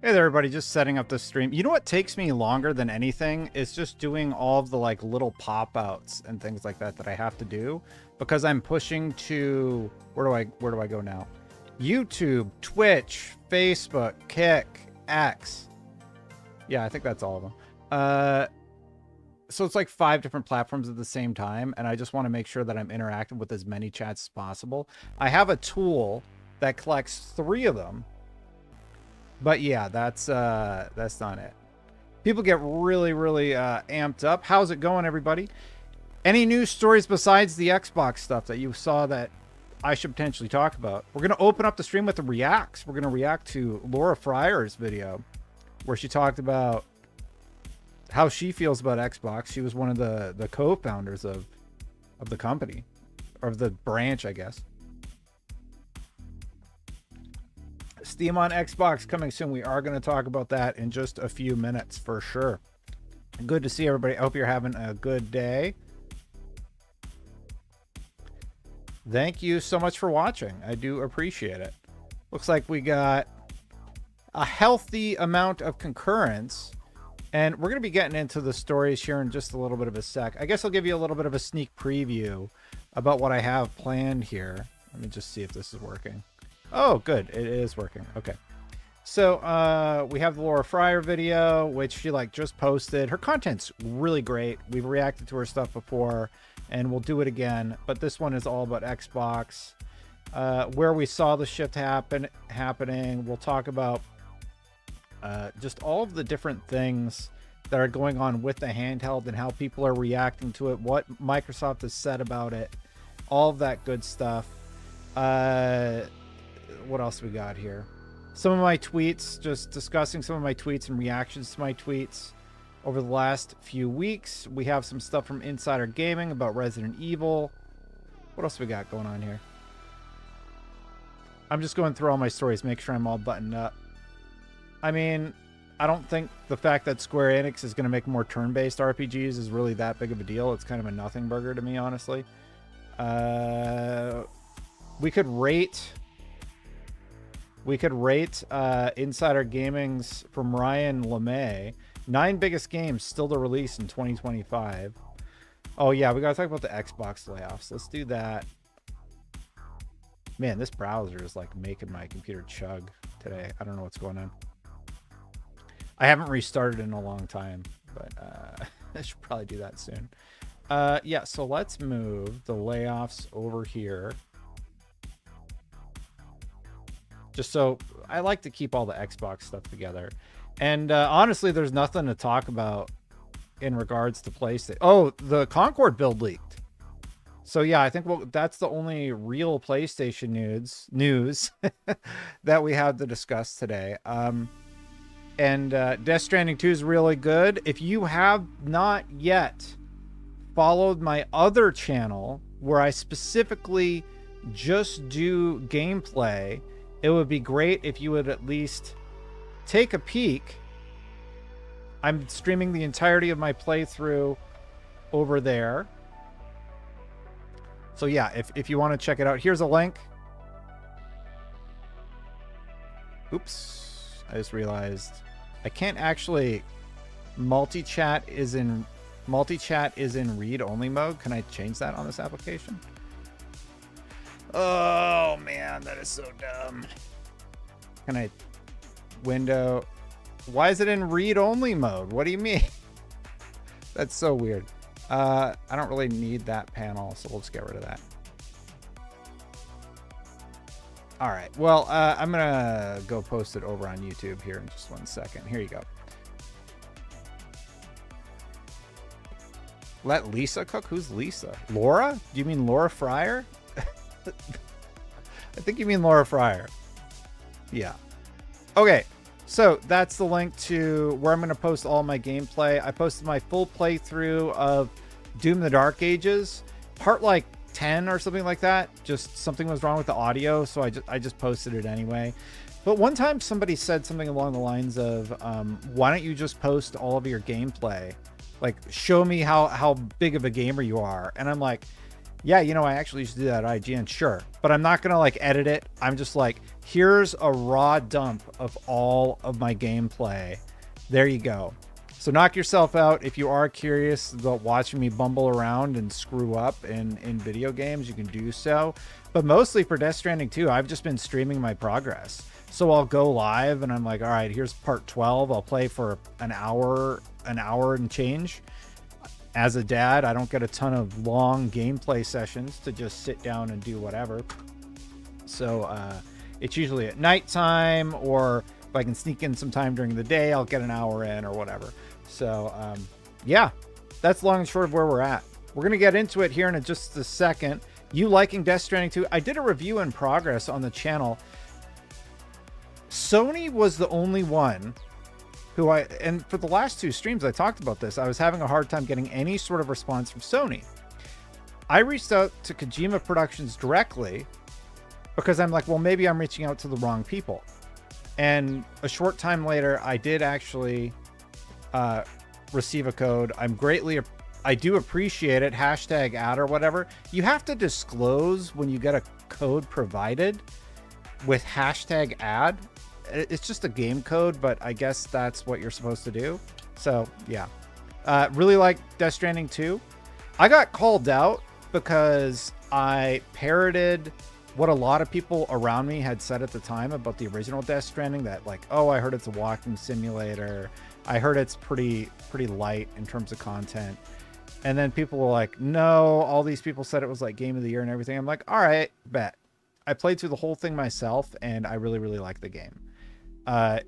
Hey there, everybody. Just setting up the stream. You know what takes me longer than anything is just doing all of the like little pop outs and things like that I have to do because I'm pushing to where do I go now? YouTube, Twitch, Facebook, Kick, X. Yeah, I think that's all of them. So it's like 5 different platforms at the same time, and I just want to make sure that I'm interacting with as many chats as possible. I have a tool that collects 3 of them. But yeah, that's not it. People get really amped up. How's it going, everybody? Any news stories besides the Xbox stuff that you saw that I should potentially talk about? We're going to open up the stream with the reacts. We're going to react to Laura Fryer's video where she talked about how she feels about Xbox. She was one of the co-founders of the company, or the branch, I guess. Steam on Xbox coming soon. We are going to talk about that in just a few minutes for sure. Good to see everybody. I hope you're having a good day. Thank you so much for watching. I do appreciate it. Looks like we got a healthy amount of concurrence, and we're going to be getting into the stories here in just a little bit of a sec. I guess I'll give you a little bit of a sneak preview about what I have planned here. Let me just see if this is working. Oh, good. It is working. Okay. So we have the Laura Fryer video, which she just posted. Her content's really great. We've reacted to her stuff before, and we'll do it again. But this one is all about Xbox, where we saw the shift happening. We'll talk about just all of the different things that are going on with the handheld and how people are reacting to it, what Microsoft has said about it, all of that good stuff. What else we got here? Some of my tweets, just discussing some of my tweets and reactions to my tweets over the last few weeks. We have some stuff from Insider Gaming about Resident Evil. What else we got going on here? I'm just going through all my stories, make sure I'm all buttoned up. I mean, I don't think the fact that Square Enix is going to make more turn-based RPGs is really that big of a deal. It's kind of a nothing burger to me, honestly. We could rate Insider Gaming's from Ryan LeMay. 9 biggest games still to release in 2025. Oh yeah, we gotta talk about the Xbox layoffs. Let's do that. Man, this browser is like making my computer chug today. I don't know what's going on. I haven't restarted in a long time, but I should probably do that soon. Yeah, so let's move the layoffs over here. Just so I like to keep all the Xbox stuff together. And honestly, there's nothing to talk about in regards to PlayStation. Oh, the Concord build leaked. So yeah, I think that's the only real PlayStation news that we have to discuss today. And Death Stranding 2 is really good. If you have not yet followed my other channel where I specifically just do gameplay, it would be great if you would at least take a peek. I'm streaming the entirety of my playthrough over there. So yeah, if you want to check it out, here's a link. Oops, I just realized I can't actually multi-chat is in read-only mode. Can I change that on this application? Oh man, that is so dumb. Can I window? Why is it in read-only mode? What do you mean? That's so weird. I don't really need that panel, so we'll just get rid of that. All right. Well, I'm gonna go post it over on YouTube here in just 1 second. Here you go. Let Lisa cook? Who's Lisa? Laura? Do you mean Laura Fryer? I think you mean Laura Fryer. Yeah. Okay, so that's the link to where I'm going to post all my gameplay. I posted my full playthrough of Doom the Dark Ages, part like 10 or something like that. Just something was wrong with the audio, so I just posted it anyway. But one time somebody said something along the lines of, why don't you just post all of your gameplay? Like, show me how big of a gamer you are. And I'm like, yeah, you know, I actually used to do that at IGN, sure. But I'm not going to like edit it. I'm just like, Here's a raw dump of all of my gameplay. There you go. So knock yourself out. If you are curious about watching me bumble around and screw up in video games, you can do so. But mostly for Death Stranding 2, I've just been streaming my progress. So I'll go live and I'm like, all right, here's part 12. I'll play for an hour and change. As a dad, I don't get a ton of long gameplay sessions to just sit down and do whatever. So it's usually at nighttime, or if I can sneak in some time during the day, I'll get an hour in or whatever. So yeah, that's long and short of where we're at. We're going to get into it here in just a second. You liking Death Stranding 2? I did a review in progress on the channel. Sony was the only one who and for the last 2 streams I talked about this, I was having a hard time getting any sort of response from Sony. I reached out to Kojima Productions directly because I'm like, well, maybe I'm reaching out to the wrong people. And a short time later, I did actually receive a code. I do appreciate it. #ad or whatever. You have to disclose when you get a code provided with #ad. It's just a game code, but I guess that's what you're supposed to do. So yeah, really like Death Stranding 2. I got called out because I parroted what a lot of people around me had said at the time about the original Death Stranding, that like, oh, I heard it's a walking simulator. I heard it's pretty light in terms of content. And then people were like, no, all these people said it was like game of the year and everything. I'm like, all right, bet. I played through the whole thing myself and I really, really like the game.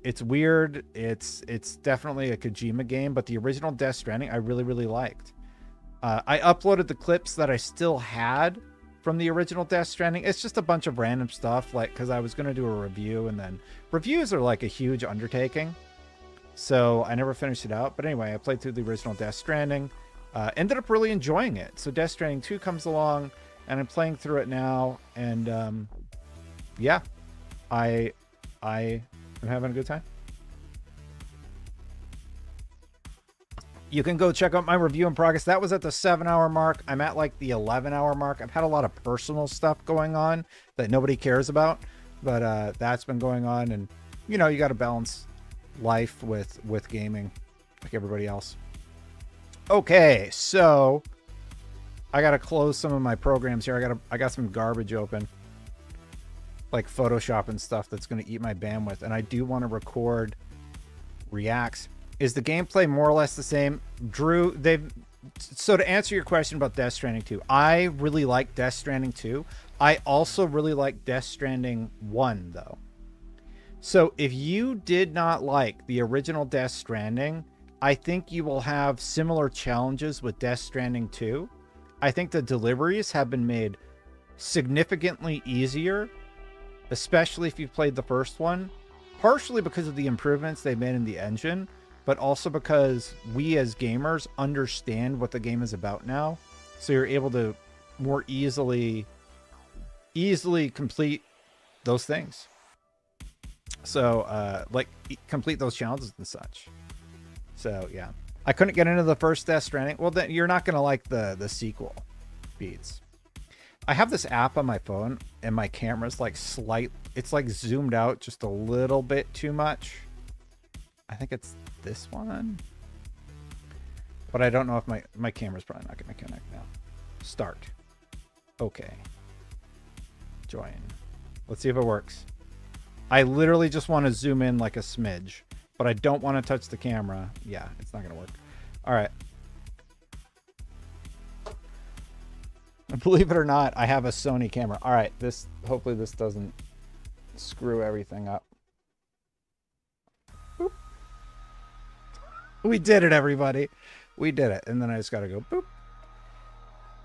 It's weird. It's definitely a Kojima game, but the original Death Stranding, I really, really liked. I uploaded the clips that I still had from the original Death Stranding. It's just a bunch of random stuff, like, because I was going to do a review, and then reviews are like a huge undertaking. So I never finished it out. But anyway, I played through the original Death Stranding. Ended up really enjoying it. So Death Stranding 2 comes along, and I'm playing through it now. And yeah, I am having a good time. You can go check out my review in progress. That was at the 7-hour mark. I'm at like the 11-hour mark. I've had a lot of personal stuff going on that nobody cares about, but that's been going on. And you know, you got to balance life with gaming like everybody else. Okay, so I got to close some of my programs here. I got some garbage open, like Photoshop and stuff that's going to eat my bandwidth. And I do want to record reacts. Is the gameplay more or less the same? Drew, so to answer your question about Death Stranding 2, I really like Death Stranding 2. I also really like Death Stranding 1, though. So if you did not like the original Death Stranding, I think you will have similar challenges with Death Stranding 2. I think the deliveries have been made significantly easier, especially if you played the first one, partially because of the improvements they made in the engine, but also because we as gamers understand what the game is about now. So you're able to more easily complete those things. So like complete those challenges and such. So yeah, I couldn't get into the first Death Stranding. Well, then you're not going to like the sequel, Beats. I have this app on my phone and my camera's like it's like zoomed out just a little bit too much. I think it's this one, but I don't know if my camera's probably not going to connect now. Start. Okay. Join. Let's see if it works. I literally just want to zoom in like a smidge, but I don't want to touch the camera. Yeah, it's not going to work. All right. Believe it or not, I have a Sony camera. All right, hopefully this doesn't screw everything up. Boop. We did it, everybody. We did it. And then I just got to go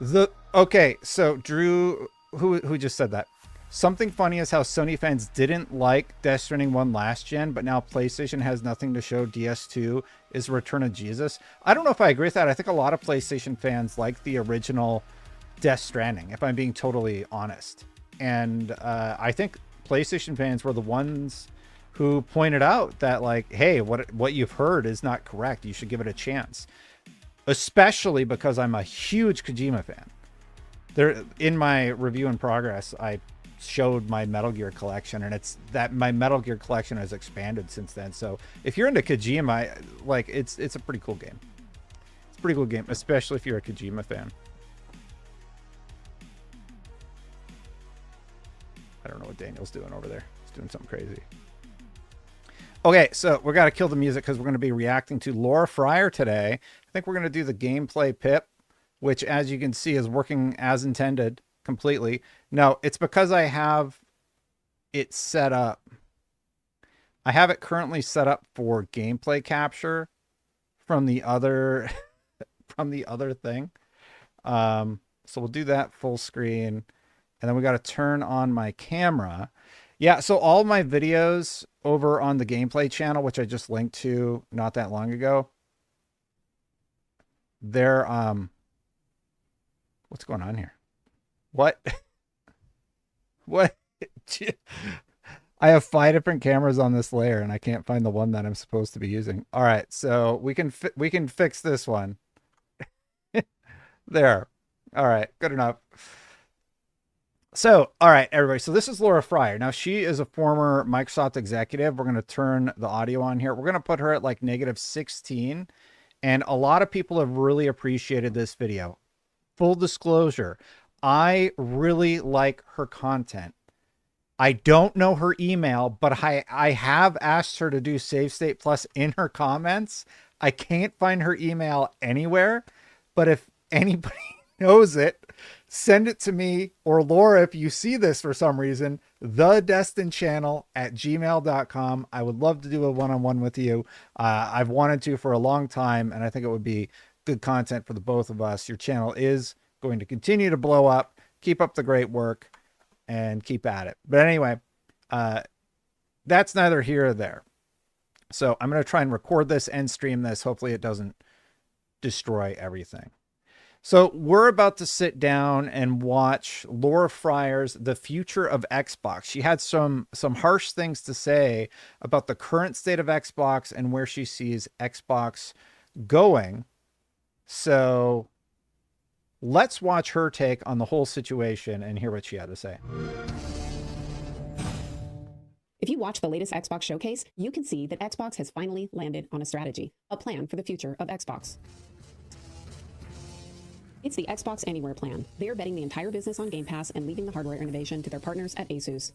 boop. Okay, so Drew, who just said that? Something funny is how Sony fans didn't like Death Stranding 1 last gen, but now PlayStation has nothing to show DS2 is Return of Jesus. I don't know if I agree with that. I think a lot of PlayStation fans like the original Death Stranding, if I'm being totally honest. And I think PlayStation fans were the ones who pointed out that, like, hey, what you've heard is not correct. You should give it a chance. Especially because I'm a huge Kojima fan. There, in my review in progress, I showed my Metal Gear collection, and it's that my Metal Gear collection has expanded since then. So if you're into Kojima, like it's a pretty cool game. It's a pretty cool game, especially if you're a Kojima fan. I don't know what Daniel's doing over there. He's doing something crazy. Okay, so we got to kill the music because we're going to be reacting to Laura Fryer today. I think we're going to do the gameplay pip, which, as you can see, is working as intended completely. No, it's because I have it set up. I have it currently set up for gameplay capture from the other from the other thing. So we'll do that full screen, and then we got to turn on my camera. Yeah, so all my videos over on the gameplay channel, which I just linked to not that long ago, they're what's going on here? What? What? I have 5 different cameras on this layer and I can't find the one that I'm supposed to be using. All right, so we can fix this one. There. All right, good enough. So, all right, everybody. So this is Laura Fryer. Now, she is a former Microsoft executive. We're going to turn the audio on here. We're going to put her at like -16. And a lot of people have really appreciated this video. Full disclosure, I really like her content. I don't know her email, but I have asked her to do Save State Plus in her comments. I can't find her email anywhere, but if anybody knows it, send it to me, or Laura, if you see this for some reason, thedestinchannel@gmail.com. I would love to do a one-on-one with you. I've wanted to for a long time, and I think it would be good content for the both of us. Your channel is going to continue to blow up. Keep up the great work and keep at it. But anyway, that's neither here or there. So I'm going to try and record this and stream this. Hopefully it doesn't destroy everything. So we're about to sit down and watch Laura Fryer's The Future of Xbox. She had some harsh things to say about the current state of Xbox and where she sees Xbox going. So let's watch her take on the whole situation and hear what she had to say. If you watch the latest Xbox showcase, you can see that Xbox has finally landed on a strategy, a plan for the future of Xbox. It's the Xbox Anywhere plan. They're betting the entire business on Game Pass and leaving the hardware innovation to their partners at Asus.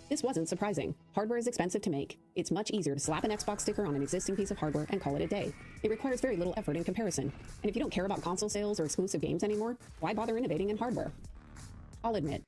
This wasn't surprising. Hardware is expensive to make. It's much easier to slap an Xbox sticker on an existing piece of hardware and call it a day. It requires very little effort in comparison. And if you don't care about console sales or exclusive games anymore, why bother innovating in hardware? I'll admit.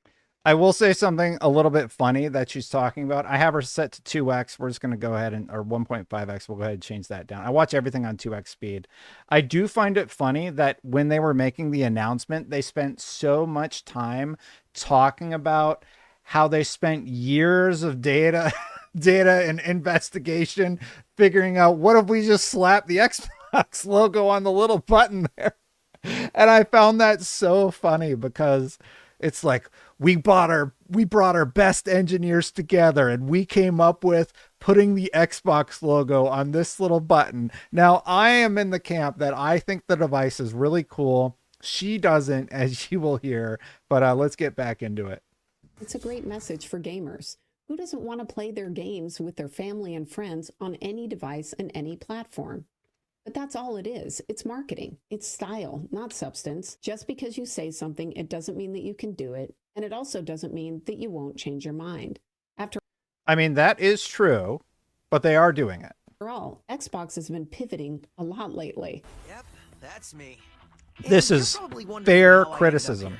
I will say something a little bit funny that she's talking about. I have her set to 2x. We're just going to go ahead and, or 1.5x. We'll go ahead and change that down. I watch everything on 2x speed. I do find it funny that when they were making the announcement, they spent so much time talking about how they spent years of data and investigation figuring out, what if we just slap the Xbox logo on the little button there? And I found that so funny because it's like, we brought our best engineers together and we came up with putting the Xbox logo on this little button. Now, I am in the camp that I think the device is really cool. She doesn't, as you will hear, but let's get back into it. It's a great message for gamers. Who doesn't want to play their games with their family and friends on any device and any platform? But that's all it is. It's marketing. It's style, not substance. Just because you say something, it doesn't mean that you can do it. And it also doesn't mean that you won't change your mind. I mean, that is true, but they are doing it. After all, Xbox has been pivoting a lot lately. Yep, that's me. This is fair criticism.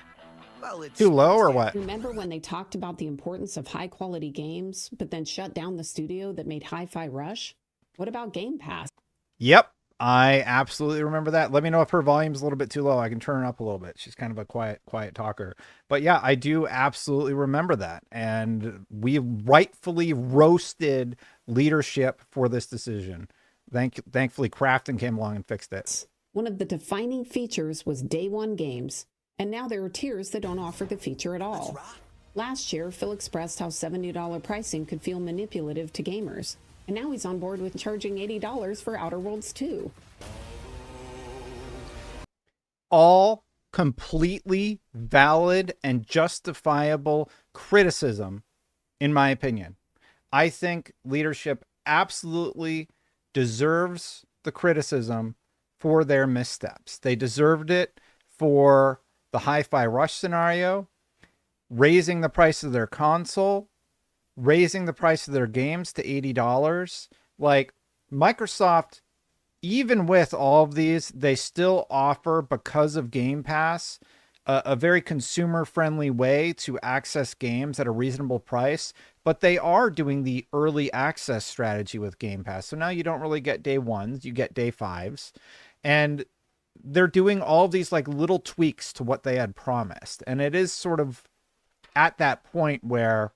Well, too low or what? Remember when they talked about the importance of high-quality games, but then shut down the studio that made Hi-Fi Rush? What about Game Pass? Yep. I absolutely remember that. Let me know if her volume's a little bit too low. I can turn it up a little bit. She's kind of a quiet talker. But yeah, I do absolutely remember that. And we rightfully roasted leadership for this decision. Thankfully, Crafton came along and fixed it. One of the defining features was day one games. And now there are tiers that don't offer the feature at all. Last year, Phil expressed how $70 pricing could feel manipulative to gamers. And now he's on board with charging $80 for Outer Worlds 2. All completely valid and justifiable criticism, in my opinion. I think leadership absolutely deserves the criticism for their missteps. They deserved it for the Hi-Fi Rush scenario, raising the price of their console, raising the price of their games to $80. Like, Microsoft, even with all of these, they still offer, because of Game Pass, a very consumer-friendly way to access games at a reasonable price. But they are doing the early access strategy with Game Pass. So now you don't really get day ones, you get day fives. And they're doing all of these like little tweaks to what they had promised. And it is sort of at that point where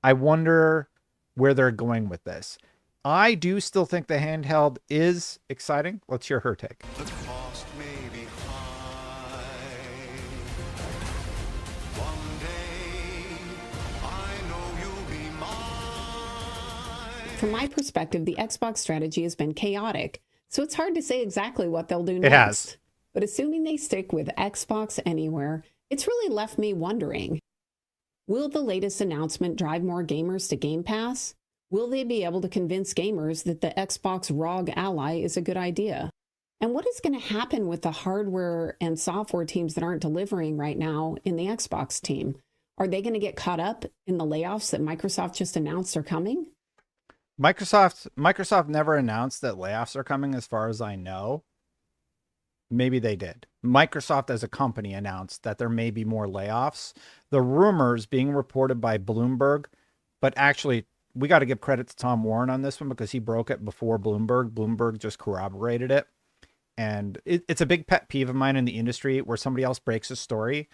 I wonder where they're going with this. I do still think the handheld is exciting. Let's hear her take. The cost may be high. One day, I know you'll be mine. From my perspective, the Xbox strategy has been chaotic, so it's hard to say exactly what they'll do next. It has. But assuming they stick with Xbox Anywhere, it's really left me wondering, will the latest announcement drive more gamers to Game Pass? Will they be able to convince gamers that the Xbox ROG Ally is a good idea? And what is going to happen with the hardware and software teams that aren't delivering right now in the Xbox team? Are they going to get caught up in the layoffs that Microsoft just announced are coming? Microsoft never announced that layoffs are coming, as far as I know. Maybe they did. Microsoft as a company announced that there may be more layoffs. The rumors being reported by Bloomberg, but actually, we got to give credit to Tom Warren on this one because he broke it before Bloomberg. Bloomberg just corroborated it. And it's a big pet peeve of mine in the industry where somebody else breaks a story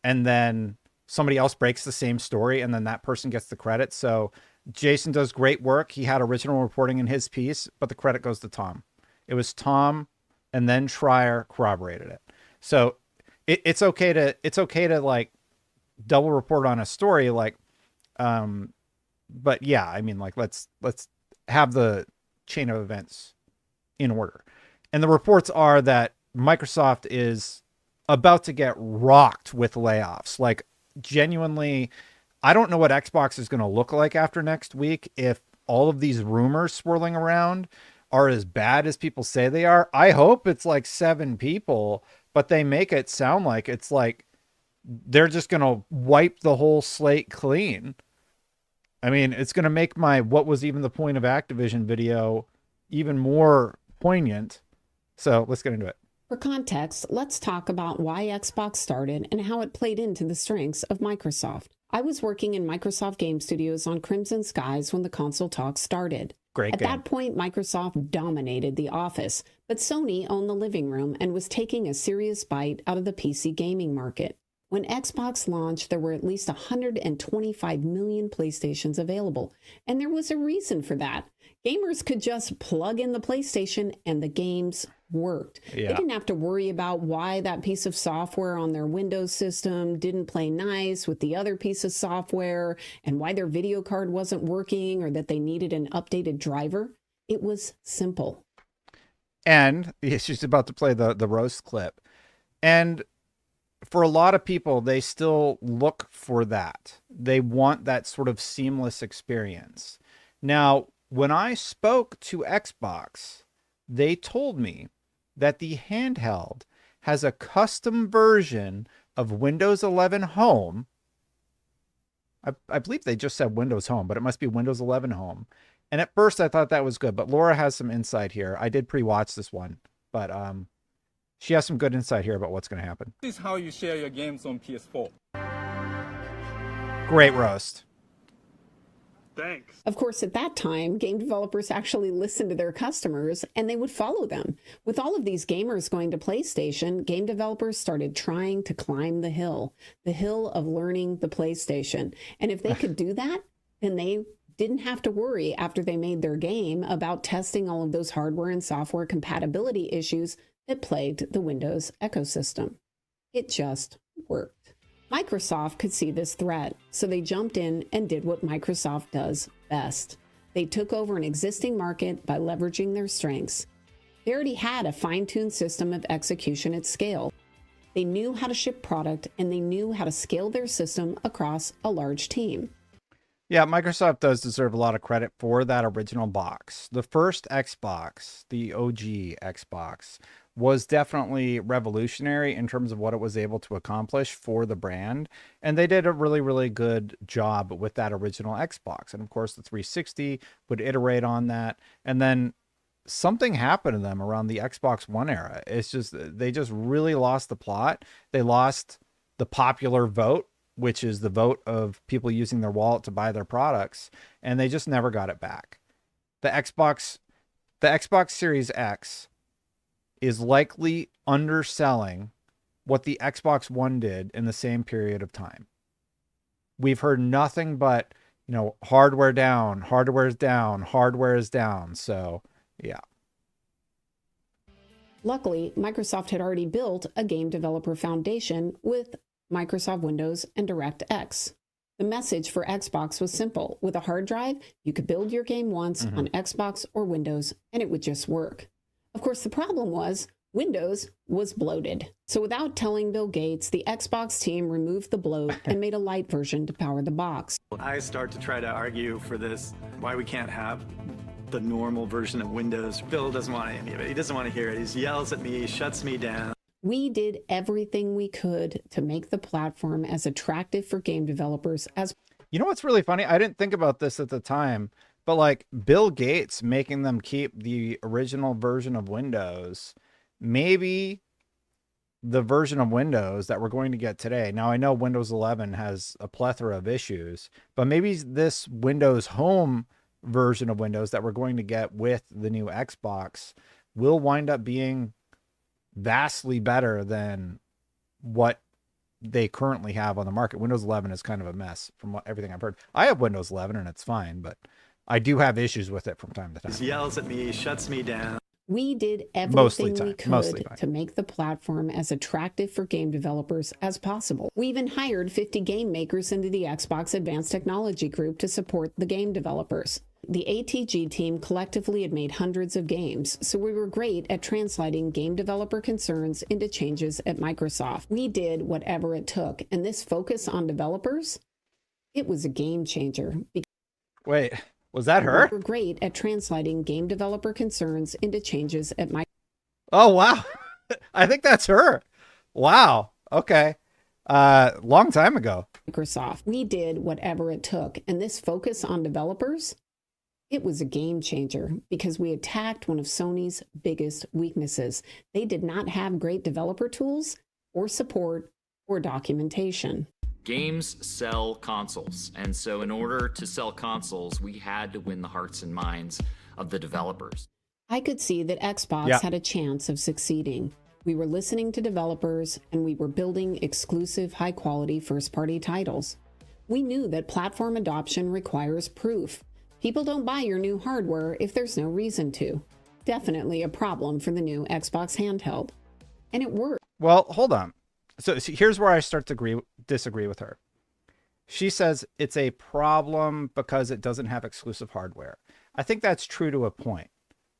and then somebody else breaks the same story and then that person gets the credit. So Jason does great work. He had original reporting in his piece, but the credit goes to Tom. It was Tom and then Schreier corroborated it. So it's okay to like double report on a story. Like, but yeah, I mean, like, let's have the chain of events in order. And the reports are that Microsoft is about to get rocked with layoffs. Like, genuinely, I don't know what Xbox is going to look like after next week if all of these rumors swirling around are as bad as people say they are. I hope it's like 7 people, but they make it sound like it's like they're just going to wipe the whole slate clean. I mean, it's going to make my "what was even the point of Activision" video even more poignant. So let's get into it. For context, let's talk about why Xbox started and how it played into the strengths of Microsoft. I was working in Microsoft Game Studios on Crimson Skies when the console talks started. Great At game. that point, Microsoft dominated the office, but Sony owned the living room and was taking a serious bite out of the PC gaming market. When Xbox launched, there were at least 125 million PlayStations available, and there was a reason for that. Gamers could just plug in the PlayStation and the games worked. Yeah. They didn't have to worry about why that piece of software on their Windows system didn't play nice with the other piece of software and why their video card wasn't working or that they needed an updated driver. It was simple. And she's about to play the roast clip. And for a lot of people, they still look for that. They want that sort of seamless experience. Now, when I spoke to Xbox, they told me that the handheld has a custom version of Windows 11 Home. I believe they just said Windows Home, but it must be Windows 11 Home. And at first I thought that was good, but Laura has some insight here. I did pre-watch this one, but she has some good insight here about what's going to happen. This is how you share your games on PS4. Great roast. Thanks. Of course, at that time, game developers actually listened to their customers and they would follow them. With all of these gamers going to PlayStation, game developers started trying to climb the hill of learning the PlayStation. And if they could do that, then they didn't have to worry after they made their game about testing all of those hardware and software compatibility issues that plagued the Windows ecosystem. It just worked. Microsoft could see this threat, so they jumped in and did what Microsoft does best. They took over an existing market by leveraging their strengths. They already had a fine-tuned system of execution at scale. They knew how to ship product, and they knew how to scale their system across a large team. Yeah, Microsoft does deserve a lot of credit for that original box. The first Xbox, the OG Xbox, was definitely revolutionary in terms of what it was able to accomplish for the brand. And they did a really, really good job with that original Xbox. And of course, the 360 would iterate on that. And then something happened to them around the Xbox One era. It's just, they just really lost the plot. They lost the popular vote, which is the vote of people using their wallet to buy their products. And they just never got it back. The Xbox Series X is likely underselling what the Xbox One did in the same period of time. We've heard nothing but, hardware down, hardware is down, hardware is down. So, yeah. Luckily, Microsoft had already built a game developer foundation with Microsoft Windows and DirectX. The message for Xbox was simple. With a hard drive, you could build your game once on Xbox or Windows, and it would just work. Of course, the problem was Windows was bloated. So without telling Bill Gates, the Xbox team removed the bloat and made a light version to power the box. I start to try to argue for this, why we can't have the normal version of Windows. Bill doesn't want any of it. He doesn't want to hear it. He yells at me, shuts me down. We did everything we could to make the platform as attractive for game developers as. You know what's really funny? I didn't think about this at the time, but like Bill Gates making them keep the original version of Windows, maybe the version of Windows that we're going to get today. Now, I know Windows 11 has a plethora of issues, but maybe this Windows Home version of Windows that we're going to get with the new Xbox will wind up being vastly better than what they currently have on the market. Windows 11 is kind of a mess from everything I've heard. I have Windows 11 and it's fine, but I do have issues with it from time to time. He yells at me, shuts me down. We did everything we could to make the platform as attractive for game developers as possible. We even hired 50 game makers into the Xbox Advanced Technology Group to support the game developers. The ATG team collectively had made hundreds of games, so we were great at translating game developer concerns into changes at Microsoft. We did whatever it took, and this focus on developers, it was a game changer. Wait, was that her? We were great at translating game developer concerns into changes at Microsoft. Oh, wow. I think that's her. Wow. Okay. Long time ago. Microsoft. We did whatever it took, and this focus on developers, it was a game changer because we attacked one of Sony's biggest weaknesses. They did not have great developer tools or support or documentation. Games sell consoles, and so in order to sell consoles, we had to win the hearts and minds of the developers. I could see that Xbox had a chance of succeeding. We were listening to developers, and we were building exclusive, high-quality first-party titles. We knew that platform adoption requires proof. People don't buy your new hardware if there's no reason to. Definitely a problem for the new Xbox handheld. And it worked. Well, hold on. So here's where I start to disagree with her. She says it's a problem because it doesn't have exclusive hardware. I think that's true to a point.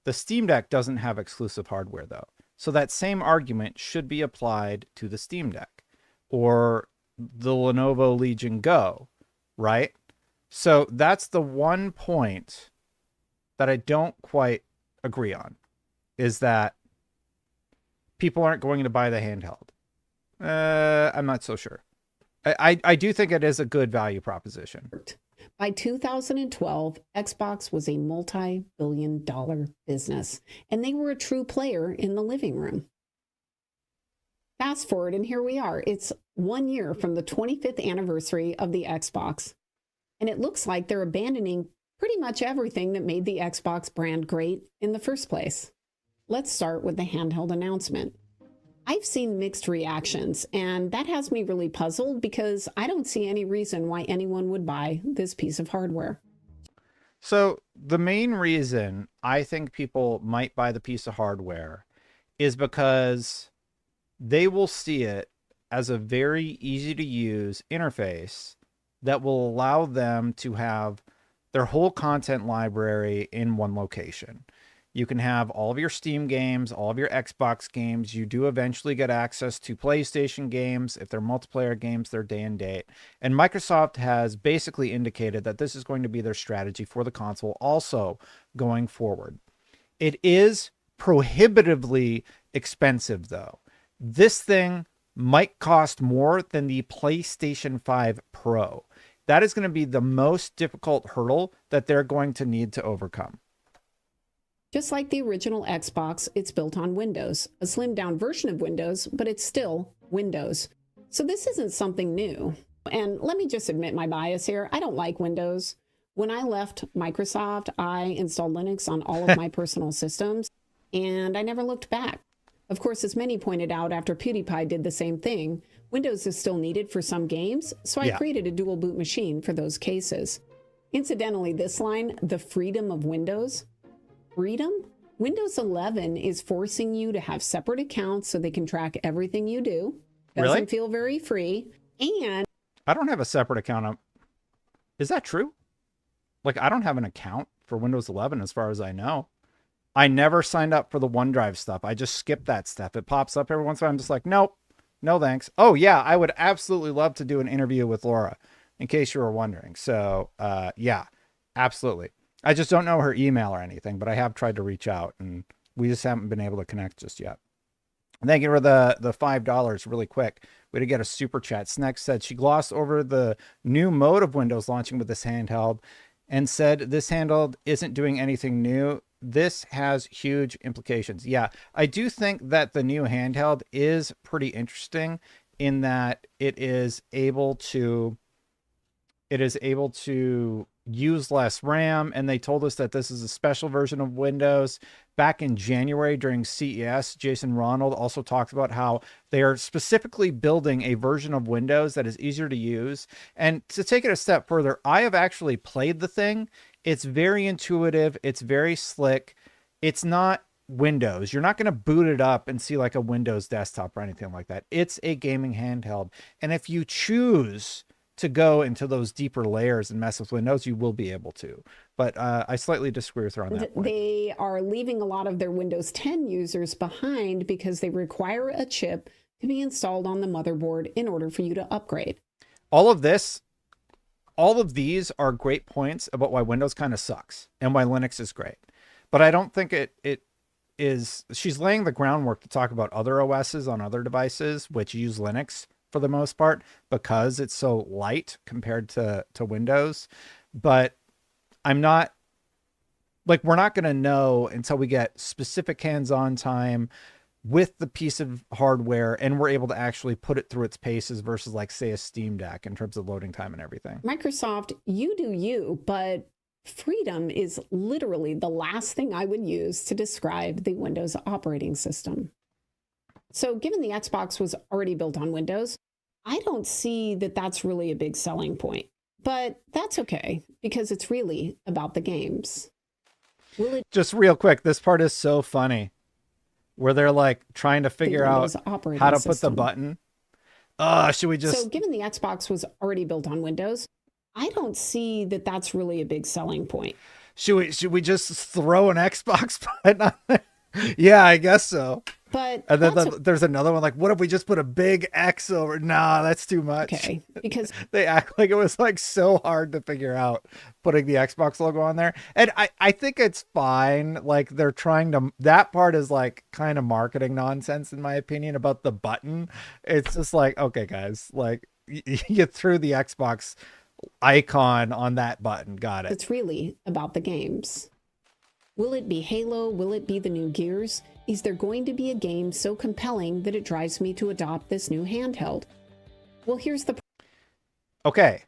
The Steam Deck doesn't have exclusive hardware, though. So that same argument should be applied to the Steam Deck or the Lenovo Legion Go, right? So that's the one point that I don't quite agree on, is that people aren't going to buy the handheld. I'm not so sure. I do think it is a good value proposition. By 2012, Xbox was a multi-billion-dollar business, and they were a true player in the living room. Fast forward, and here we are. It's 1 year from the 25th anniversary of the Xbox, and it looks like they're abandoning pretty much everything that made the Xbox brand great in the first place. Let's start with the handheld announcement. I've seen mixed reactions, and that has me really puzzled because I don't see any reason why anyone would buy this piece of hardware. So the main reason I think people might buy the piece of hardware is because they will see it as a very easy to use interface that will allow them to have their whole content library in one location. You can have all of your Steam games, all of your Xbox games. You do eventually get access to PlayStation games. If they're multiplayer games, they're day and date. And Microsoft has basically indicated that this is going to be their strategy for the console also going forward. It is prohibitively expensive, though. This thing might cost more than the PlayStation 5 Pro. That is going to be the most difficult hurdle that they're going to need to overcome. Just like the original Xbox, it's built on Windows, a slimmed down version of Windows, but it's still Windows. So this isn't something new. And let me just admit my bias here. I don't like Windows. When I left Microsoft, I installed Linux on all of my personal systems, and I never looked back. Of course, as many pointed out after PewDiePie did the same thing, Windows is still needed for some games, so I created a dual boot machine for those cases. Incidentally, this line, the freedom of Windows, freedom? Windows 11 is forcing you to have separate accounts so they can track everything you do. Doesn't feel very free. And I don't have a separate account. Is that true? Like, I don't have an account for Windows 11 as far as I know. I never signed up for the OneDrive stuff. I just skipped that step. It pops up every once in a while. I'm just like, nope, no thanks. Oh, yeah, I would absolutely love to do an interview with Laura, in case you were wondering. So, yeah, absolutely. I just don't know her email or anything, but I have tried to reach out, and we just haven't been able to connect just yet. Thank you for the $5 really quick. Way to get a super chat. Snex said she glossed over the new mode of Windows launching with this handheld and said this handheld isn't doing anything new. This has huge implications. Yeah, I do think that the new handheld is pretty interesting in that it is able to use less RAM, and they told us that this is a special version of Windows. Back in January during CES, Jason Ronald also talked about how they are specifically building a version of Windows that is easier to use. And to take it a step further, I have actually played the thing. It's very intuitive. It's very slick. It's not Windows. You're not going to boot it up and see like a Windows desktop or anything like that. It's a gaming handheld. And if you choose to go into those deeper layers and mess with Windows, you will be able to. But I slightly disagree with her on that point. They are leaving a lot of their Windows 10 users behind because they require a chip to be installed on the motherboard in order for you to upgrade. All of these are great points about why Windows kind of sucks and why Linux is great. But I don't think it is. She's laying the groundwork to talk about other OSs on other devices which use Linux for the most part because it's so light compared to Windows. But I'm not like, we're not going to know until we get specific hands-on time with the piece of hardware and we're able to actually put it through its paces versus like say a Steam Deck in terms of loading time and everything. Microsoft, you do you, but freedom is literally the last thing I would use to describe the Windows operating system. So given the Xbox was already built on Windows, I don't see that that's really a big selling point. But that's okay, because it's really about the games. Just real quick, this part is so funny, where they're like trying to figure out how to put the button. Should we just... So given the Xbox was already built on Windows, I don't see that that's really a big selling point. Should we just throw an Xbox button on there? Yeah, I guess so. But and then there's another one like, what if we just put a big X over? Nah, that's too much. Okay, because they act like it was like so hard to figure out putting the Xbox logo on there. And I think it's fine. Like they're trying to, that part is like kind of marketing nonsense in my opinion about the button. It's just like, okay guys, like you threw the Xbox icon on that button. Got it. It's really about the games. Will it be Halo? Will it be the new Gears? Is there going to be a game so compelling that it drives me to adopt this new handheld? Well, here's the... Okay.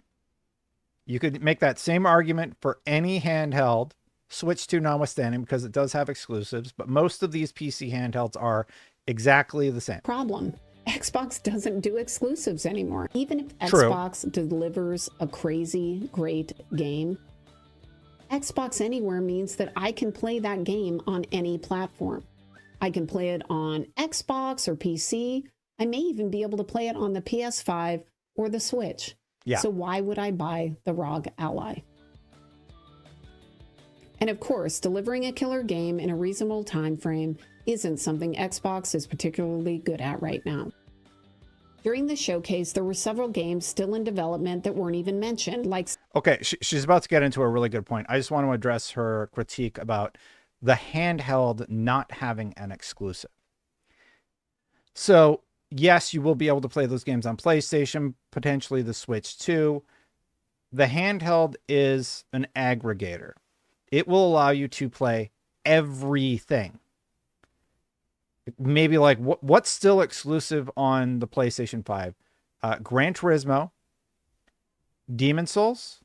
You could make that same argument for any handheld, Switch 2 notwithstanding, because it does have exclusives, but most of these PC handhelds are exactly the same. Problem. Xbox doesn't do exclusives anymore. Even if True. Xbox delivers a crazy, great game, Xbox Anywhere means that I can play that game on any platform. I can play it on Xbox or PC. I may even be able to play it on the PS5 or the Switch. Yeah. So why would I buy the ROG Ally? And of course, delivering a killer game in a reasonable time frame isn't something Xbox is particularly good at right now. During the showcase, there were several games still in development that weren't even mentioned, like... Okay, she's about to get into a really good point. I just want to address her critique about the handheld not having an exclusive. So, yes, you will be able to play those games on PlayStation, potentially the Switch too. The handheld is an aggregator. It will allow you to play everything. Maybe like what's still exclusive on the PlayStation 5? Gran Turismo, Demon Souls.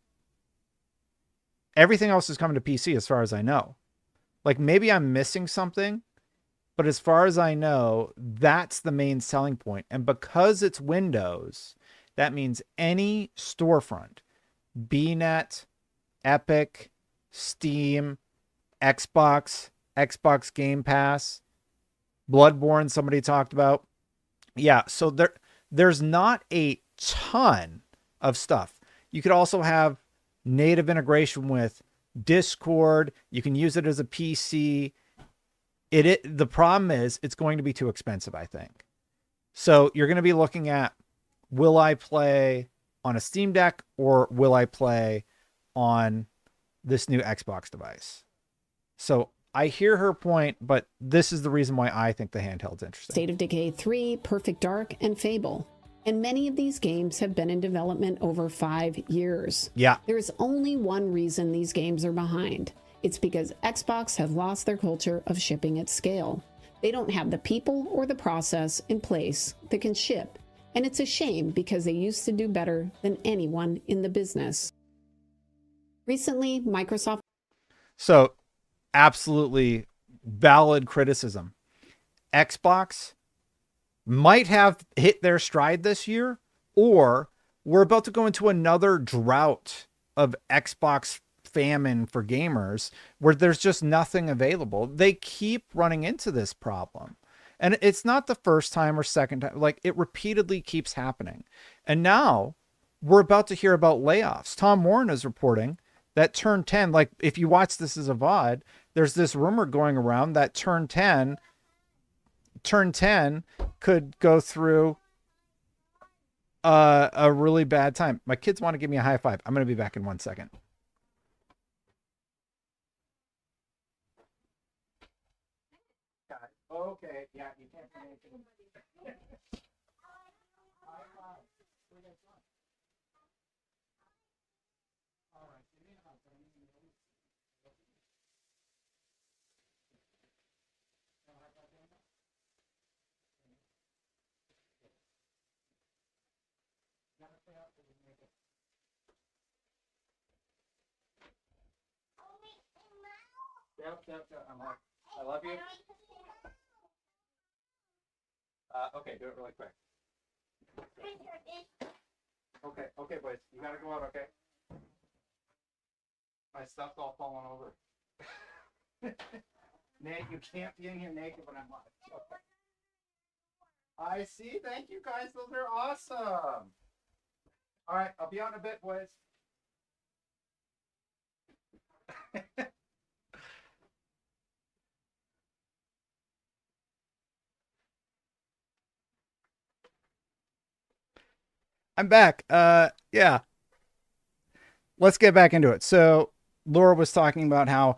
Everything else is coming to PC as far as I know. Like maybe I'm missing something, but as far as I know, that's the main selling point. And because it's Windows, that means any storefront, BNet, Epic, Steam, Xbox, Xbox Game Pass, Bloodborne, somebody talked about. Yeah, so there's not a ton of stuff. You could also have native integration with Discord. You can use it as a PC. The problem is it's going to be too expensive, I think. So you're going to be looking at, will I play on a Steam Deck or will I play on this new Xbox device? So I hear her point, but this is the reason why I think the handheld's interesting. State of Decay 3, Perfect Dark, and Fable. And many of these games have been in development over 5 years. Yeah. There is only one reason these games are behind. It's because Xbox have lost their culture of shipping at scale. They don't have the people or the process in place that can ship. And it's a shame because they used to do better than anyone in the business. Recently, Microsoft... So, absolutely valid criticism. Xbox might have hit their stride this year, or we're about to go into another drought of Xbox famine for gamers where there's just nothing available. They keep running into this problem. And it's not the first time or second time. Like, it repeatedly keeps happening. And now we're about to hear about layoffs. Tom Warren is reporting that Turn 10, like if you watch this as a VOD, there's this rumor going around that Turn 10 could go through a really bad time. My kids want to give me a high five. I'm going to be back in 1 second. Okay, yeah, you can't say anything. Yep. I love you. Okay, do it really quick. Okay, boys, you gotta go out, okay? My stuff's all falling over. Nate, you can't be in here naked when I'm live. Okay. I see. Thank you, guys. Those are awesome. All right, I'll be out in a bit, boys. I'm back. Yeah. Let's get back into it. So Laura was talking about how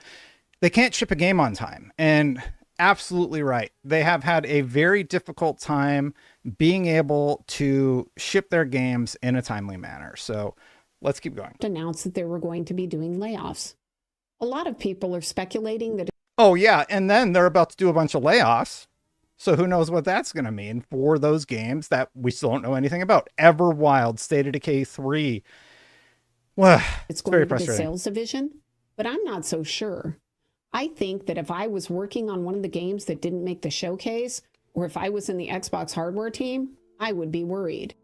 they can't ship a game on time, and absolutely right. They have had a very difficult time being able to ship their games in a timely manner. So let's keep going. Announced that they were going to be doing layoffs. A lot of people are speculating that... Oh, yeah. And then they're about to do a bunch of layoffs. So who knows what that's going to mean for those games that we still don't know anything about. Everwild, State of Decay 3. Well, it's going very to be the frustrating. sales division, but I'm not so sure. I think that if I was working on one of the games that didn't make the showcase, or if I was in the Xbox hardware team, I would be worried.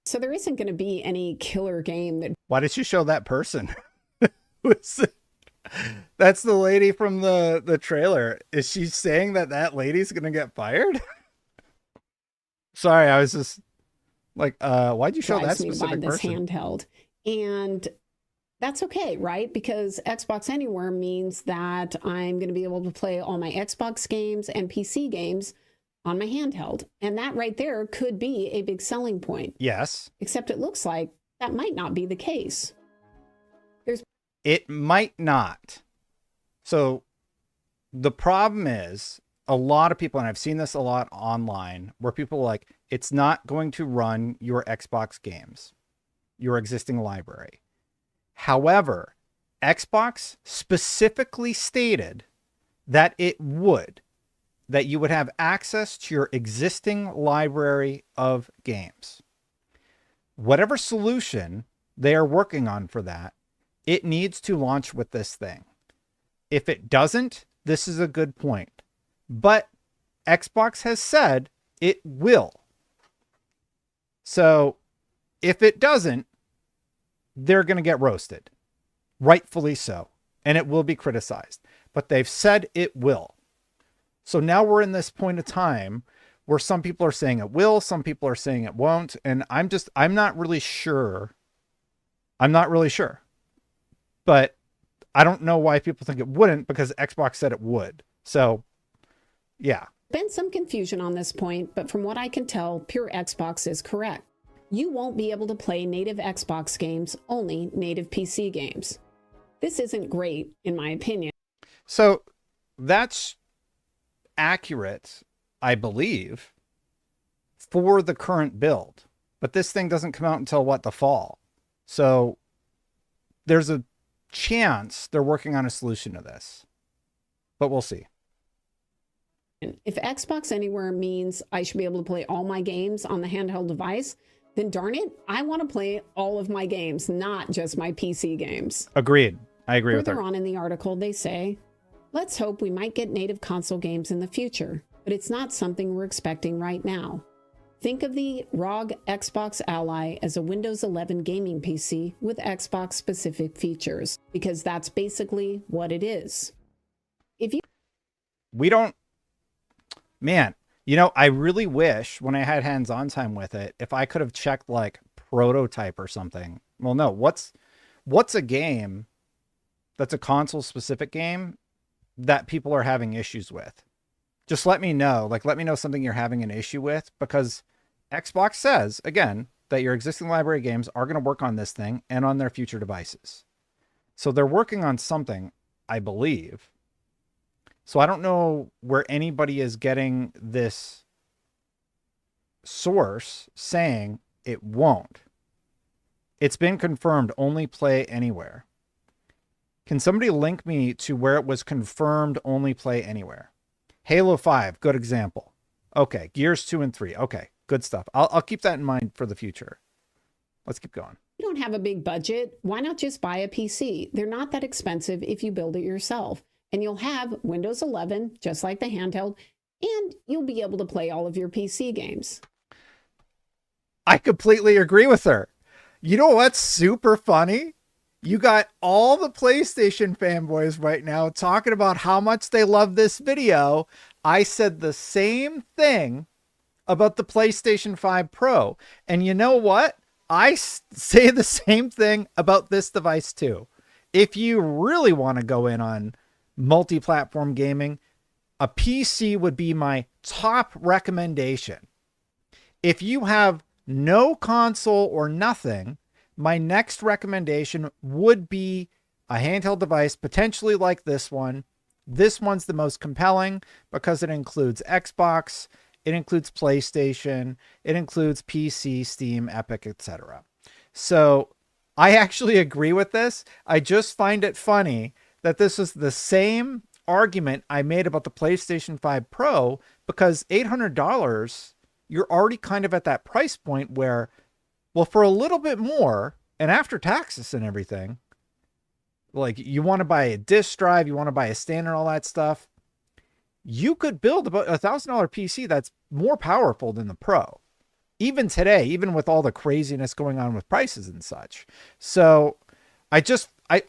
So there isn't going to be any killer game that... Why did you show that person? That's the lady from the trailer. Is she saying that lady's going to get fired? Sorry, I was just like, why'd you show that specific person? Handheld. And That's okay, right? Because Xbox Anywhere means that I'm going to be able to play all my Xbox games and PC games on my handheld. And that right there could be a big selling point. Yes. Except it looks like that might not be the case. It might not. So the problem is a lot of people, and I've seen this a lot online, where people are like, it's not going to run your Xbox games, your existing library. However, Xbox specifically stated that it would, that you would have access to your existing library of games. Whatever solution they are working on for that, it needs to launch with this thing. If it doesn't, this is a good point. But Xbox has said it will. So if it doesn't, they're going to get roasted. Rightfully so. And it will be criticized. But they've said it will. So now we're in this point of time where some people are saying it will, some people are saying it won't. And I'm not really sure. I'm not really sure. But I don't know why people think it wouldn't, because Xbox said it would. So, yeah. Been some confusion on this point, but from what I can tell, pure Xbox is correct. You won't be able to play native Xbox games, only native PC games. This isn't great, in my opinion. So that's accurate, I believe, for the current build. But this thing doesn't come out until what, the fall. So there's a chance they're working on a solution to this. But we'll see. If Xbox Anywhere means I should be able to play all my games on the handheld device, then darn it, I want to play all of my games, not just my PC games. Agreed. I agree with her. Further on in the article, they say, let's hope we might get native console games in the future, but it's not something we're expecting right now. Think of the ROG Xbox Ally as a Windows 11 gaming PC with Xbox-specific features, because that's basically what it is. We don't... Man, you know, I really wish when I had hands-on time with it, if I could have checked like prototype or something. Well, no, what's a game that's a console-specific game that people are having issues with? Just let me know. Like, let me know something you're having an issue with, because Xbox says, again, that your existing library games are going to work on this thing and on their future devices. So they're working on something, I believe. So I don't know where anybody is getting this source saying it won't. It's been confirmed, only play anywhere. Can somebody link me to where it was confirmed only play anywhere? Halo 5, good example. Okay, Gears 2 and 3. Okay, good stuff. I'll keep that in mind for the future. Let's keep going. You don't have a big budget. Why not just buy a PC? They're not that expensive if you build it yourself. And you'll have Windows 11, just like the handheld, and you'll be able to play all of your PC games. I completely agree with her. You know what's super funny? You got all the PlayStation fanboys right now talking about how much they love this video. I said the same thing about the PlayStation 5 Pro. And you know what? I say the same thing about this device too. If you really want to go in on multi-platform gaming, a PC would be my top recommendation. If you have no console or nothing, my next recommendation would be a handheld device, potentially like this one. This one's the most compelling because it includes Xbox, it includes PlayStation, it includes PC, Steam, Epic, etc. So I actually agree with this. I just find it funny that this is the same argument I made about the PlayStation 5 Pro, because $800, you're already kind of at that price point where, well, for a little bit more, and after taxes and everything, like you want to buy a disk drive, you want to buy a stand and all that stuff, you could build about $1,000 PC that's more powerful than the Pro. Even today, even with all the craziness going on with prices and such. So I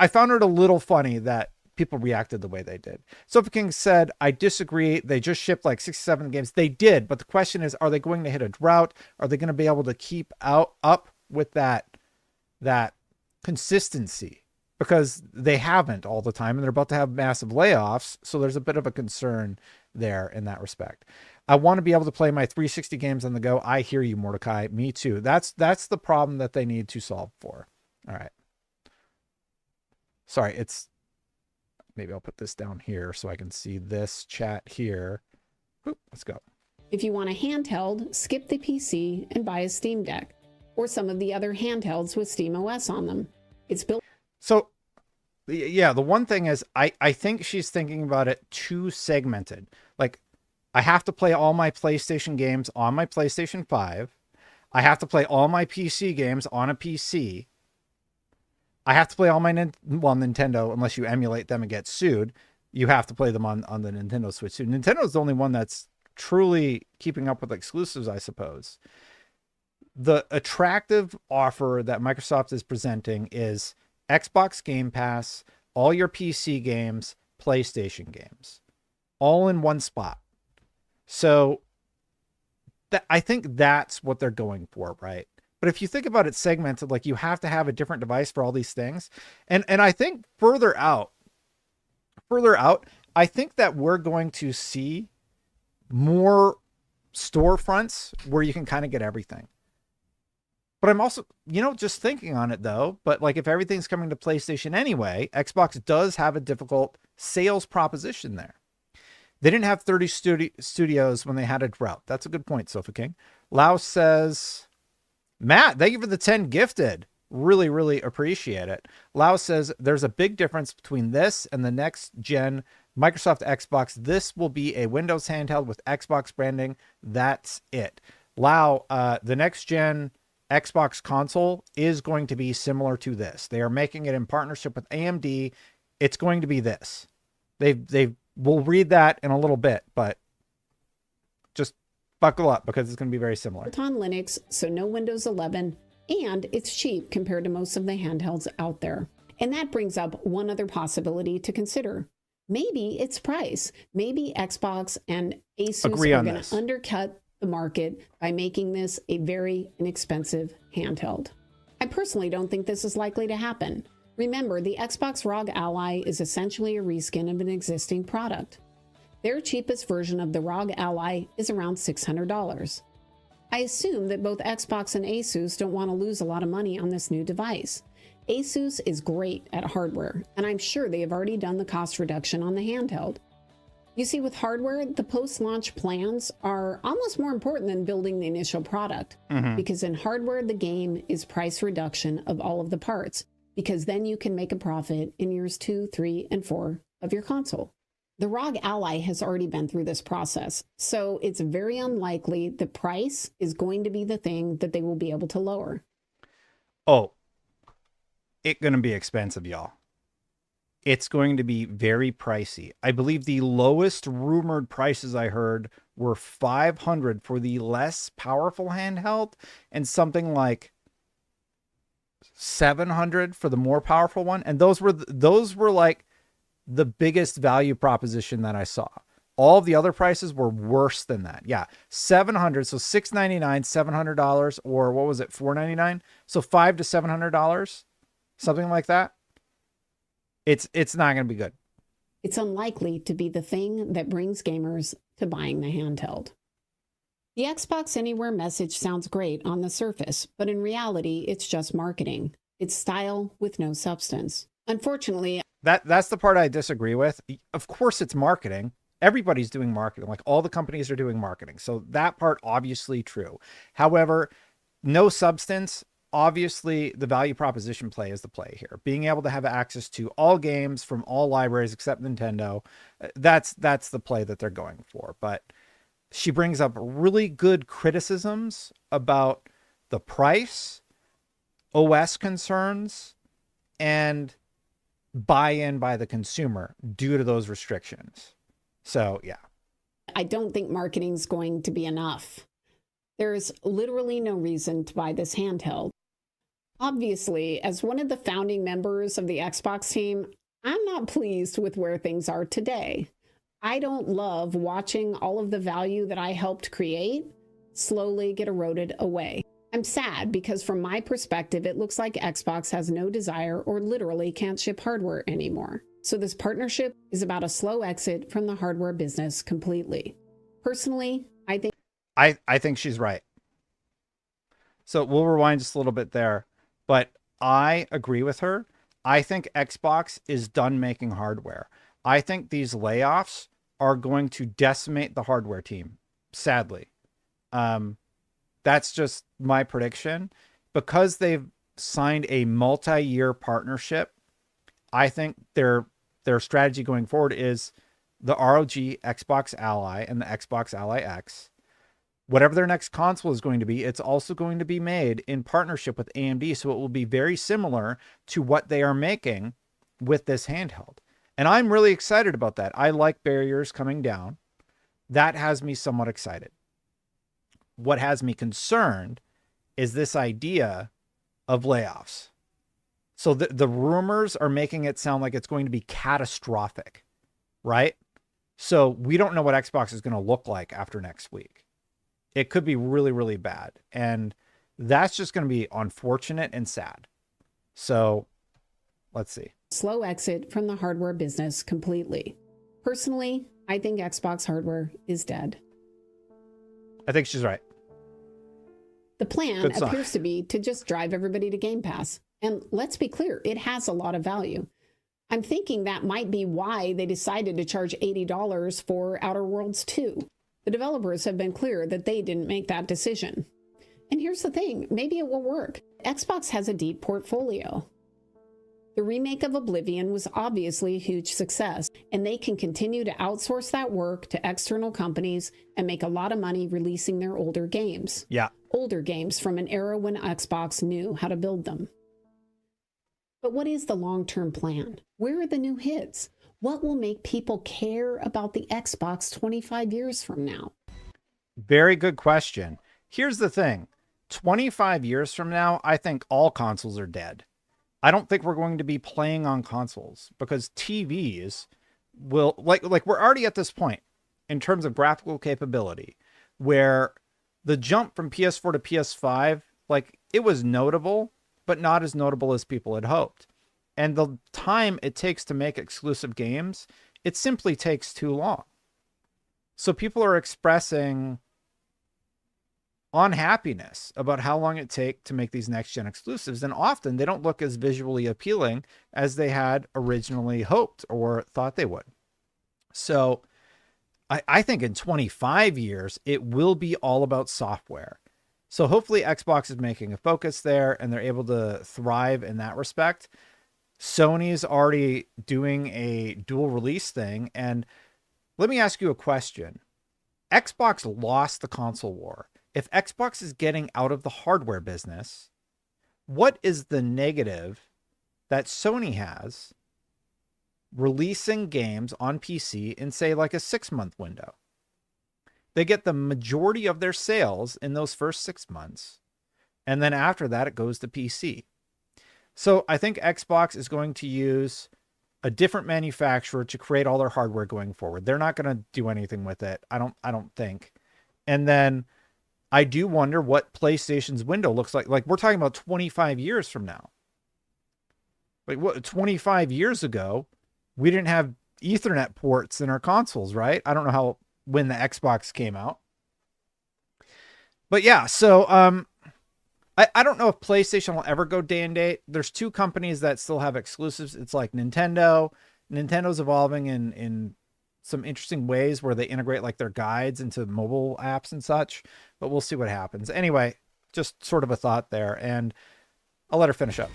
found it a little funny that people reacted the way they did. Sofa King said, I disagree. They just shipped like 67 games. They did. But the question is, are they going to hit a drought? Are they going to be able to keep up with that consistency because they haven't all the time and they're about to have massive layoffs. So there's a bit of a concern there in that respect. I want to be able to play my 360 games on the go. I hear you, Mordecai. Me too. That's the problem that they need to solve for. All right. Sorry, maybe I'll put this down here so I can see this chat here. Oop, let's go. If you want a handheld, skip the PC and buy a Steam Deck or some of the other handhelds with Steam OS on them. It's built. So, yeah, the one thing is I think she's thinking about it too segmented. Like, I have to play all my PlayStation games on my PlayStation 5. I have to play all my PC games on a PC. I have to play all my Nintendo, unless you emulate them and get sued. You have to play them on the Nintendo Switch. So Nintendo's the only one that's truly keeping up with exclusives, I suppose. The attractive offer that Microsoft is presenting is Xbox Game Pass, all your PC games, PlayStation games, all in one spot. So I think that's what they're going for, right? But if you think about it segmented, like you have to have a different device for all these things. And I think further out, I think that we're going to see more storefronts where you can kind of get everything. But I'm also, just thinking on it though, but like if everything's coming to PlayStation anyway, Xbox does have a difficult sales proposition there. They didn't have 30 studios when they had a drought. That's a good point, Sofa King. Lao says, Matt, thank you for the 10 gifted. Really, really appreciate it. Lao says, there's a big difference between this and the next gen Microsoft Xbox. This will be a Windows handheld with Xbox branding. That's it. Lao, the next gen Xbox console is going to be similar to this. They are making it in partnership with AMD. It's going to be this. We'll read that in a little bit, but just buckle up because it's going to be very similar. Built on Linux, so no Windows 11, and it's cheap compared to most of the handhelds out there. And that brings up one other possibility to consider. Maybe it's price. Maybe Xbox and Asus are going to undercut the market by making this a very inexpensive handheld. I personally don't think this is likely to happen. Remember, the Xbox ROG Ally is essentially a reskin of an existing product. Their cheapest version of the ROG Ally is around $600. I assume that both Xbox and Asus don't want to lose a lot of money on this new device. Asus is great at hardware, and I'm sure they have already done the cost reduction on the handheld. You see, with hardware, the post-launch plans are almost more important than building the initial product, because in hardware, the game is price reduction of all of the parts, because then you can make a profit in years 2, 3, and 4 of your console. The ROG Ally has already been through this process, so it's very unlikely the price is going to be the thing that they will be able to lower. Oh, it's going to be expensive, y'all. It's going to be very pricey. I believe the lowest rumored prices I heard were $500 for the less powerful handheld and something like $700 for the more powerful one. And those were like the biggest value proposition that I saw. All of the other prices were worse than that. Yeah, $700, so $699, $700, or what was it, $499? So $500 to $700, something like that. It's not going to be good. It's unlikely to be the thing that brings gamers to buying the handheld. The Xbox Anywhere message sounds great on the surface, but in reality, it's just marketing. It's style with no substance. Unfortunately, that's the part I disagree with. Of course, it's marketing. Everybody's doing marketing. Like all the companies are doing marketing. So that part, obviously true. However, no substance. Obviously, the value proposition play is the play here. Being able to have access to all games from all libraries except Nintendo, that's the play that they're going for. But she brings up really good criticisms about the price, OS concerns, and buy-in by the consumer due to those restrictions. So, yeah. I don't think marketing's going to be enough. There's literally no reason to buy this handheld. Obviously, as one of the founding members of the Xbox team, I'm not pleased with where things are today. I don't love watching all of the value that I helped create slowly get eroded away. I'm sad because from my perspective, it looks like Xbox has no desire or literally can't ship hardware anymore. So this partnership is about a slow exit from the hardware business completely. Personally, I think she's right. So we'll rewind just a little bit there, but I agree with her. I think Xbox is done making hardware. I think these layoffs are going to decimate the hardware team, sadly. That's just my prediction. Because they've signed a multi-year partnership, I think their strategy going forward is the ROG Xbox Ally and the Xbox Ally X. Whatever their next console is going to be, it's also going to be made in partnership with AMD. So it will be very similar to what they are making with this handheld. And I'm really excited about that. I like barriers coming down. That has me somewhat excited. What has me concerned is this idea of layoffs. So the rumors are making it sound like it's going to be catastrophic, right? So we don't know what Xbox is going to look like after next week. It could be really, really bad. And that's just going to be unfortunate and sad. So let's see. slow exit from the hardware business completely. Personally, I think Xbox hardware is dead. I think she's right. The plan Good sign. appears to be to just drive everybody to Game Pass. And let's be clear, it has a lot of value. I'm thinking that might be why they decided to charge $80 for Outer Worlds 2. The developers have been clear that they didn't make that decision. And here's the thing, maybe it will work. Xbox has a deep portfolio. The remake of Oblivion was obviously a huge success, and they can continue to outsource that work to external companies and make a lot of money releasing their older games. Yeah. Older games from an era when Xbox knew how to build them. But what is the long-term plan? Where are the new hits? What will make people care about the Xbox 25 years from now? Very good question. Here's the thing. 25 years from now, I think all consoles are dead. I don't think we're going to be playing on consoles because TVs will, like we're already at this point in terms of graphical capability where the jump from PS4 to PS5, like it was notable, but not as notable as people had hoped. And the time it takes to make exclusive games, it simply takes too long. So people are expressing unhappiness about how long it takes to make these next-gen exclusives. And often they don't look as visually appealing as they had originally hoped or thought they would. So I think in 25 years, it will be all about software. So hopefully Xbox is making a focus there and they're able to thrive in that respect. Sony's already doing a dual release thing. And let me ask you a question. Xbox lost the console war. If Xbox is getting out of the hardware business, what is the negative that Sony has releasing games on PC in, say, like a 6-month window? They get the majority of their sales in those first 6 months. And then after that, it goes to PC. So I think Xbox is going to use a different manufacturer to create all their hardware going forward. They're not going to do anything with it. I don't think. And then I do wonder what PlayStation's window looks like. Like we're talking about 25 years from now. Like what 25 years ago, we didn't have Ethernet ports in our consoles, right? I don't know when the Xbox came out. But yeah, so I don't know if PlayStation will ever go day and date. There's two companies that still have exclusives. It's like Nintendo. Nintendo's evolving in some interesting ways where they integrate like their guides into mobile apps and such, but we'll see what happens. Anyway, just sort of a thought there, and I'll let her finish up.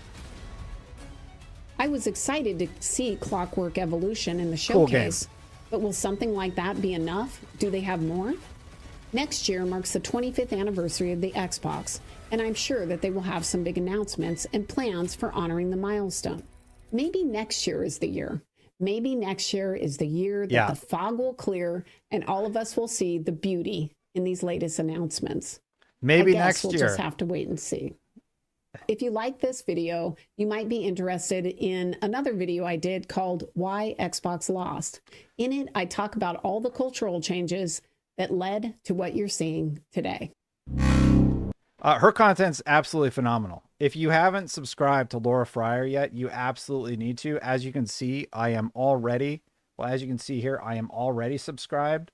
I was excited to see Clockwork Evolution in the Cool game. showcase, but will something like that be enough? Do they have more? Next year marks the 25th anniversary of the Xbox, and I'm sure that they will have some big announcements and plans for honoring the milestone. Maybe next year is the year. Maybe next year is the year that the fog will clear and all of us will see the beauty in these latest announcements. Maybe I guess next we'll year. just have to wait and see. If you like this video, you might be interested in another video I did called Why Xbox Lost. In it, I talk about all the cultural changes that led to what you're seeing today. Her content's absolutely phenomenal. If you haven't subscribed to Laura Fryer yet, you absolutely need to. As you can see, I am already, well, as you can see here, I am already subscribed.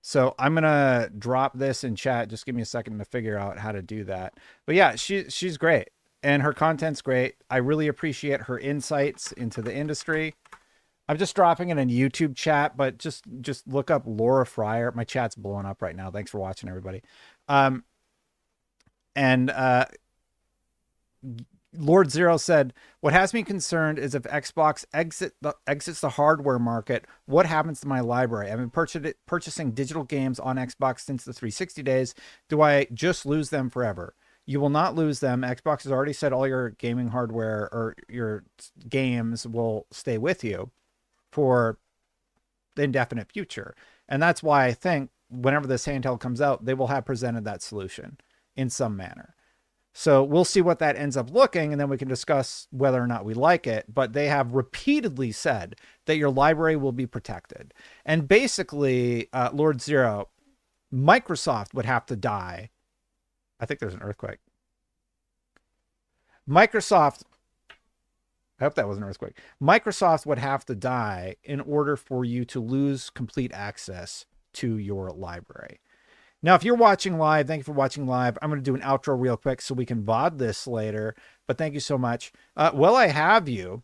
So I'm going to drop this in chat. Just give me a second to figure out how to do that. But yeah, she's great. And her content's great. I really appreciate her insights into the industry. I'm just dropping it in YouTube chat, but just look up Laura Fryer. My chat's blowing up right now. Thanks for watching, everybody. Lord Zero said, what has me concerned is if Xbox exits the hardware market, what happens to my library? I've been purchasing digital games on Xbox since the 360 days. Do I just lose them forever? You will not lose them. Xbox has already said all your gaming hardware or your games will stay with you for the indefinite future. And that's why I think whenever this handheld comes out, they will have presented that solution in some manner. So we'll see what that ends up looking, and then we can discuss whether or not we like it. But they have repeatedly said that your library will be protected. And basically, Lord Zero, Microsoft would have to die. I think there's an earthquake. Microsoft, I hope that was an earthquake. Microsoft would have to die in order for you to lose complete access to your library. Now, if you're watching live, thank you for watching live. I'm going to do an outro real quick so we can VOD this later. But thank you so much. While I have you,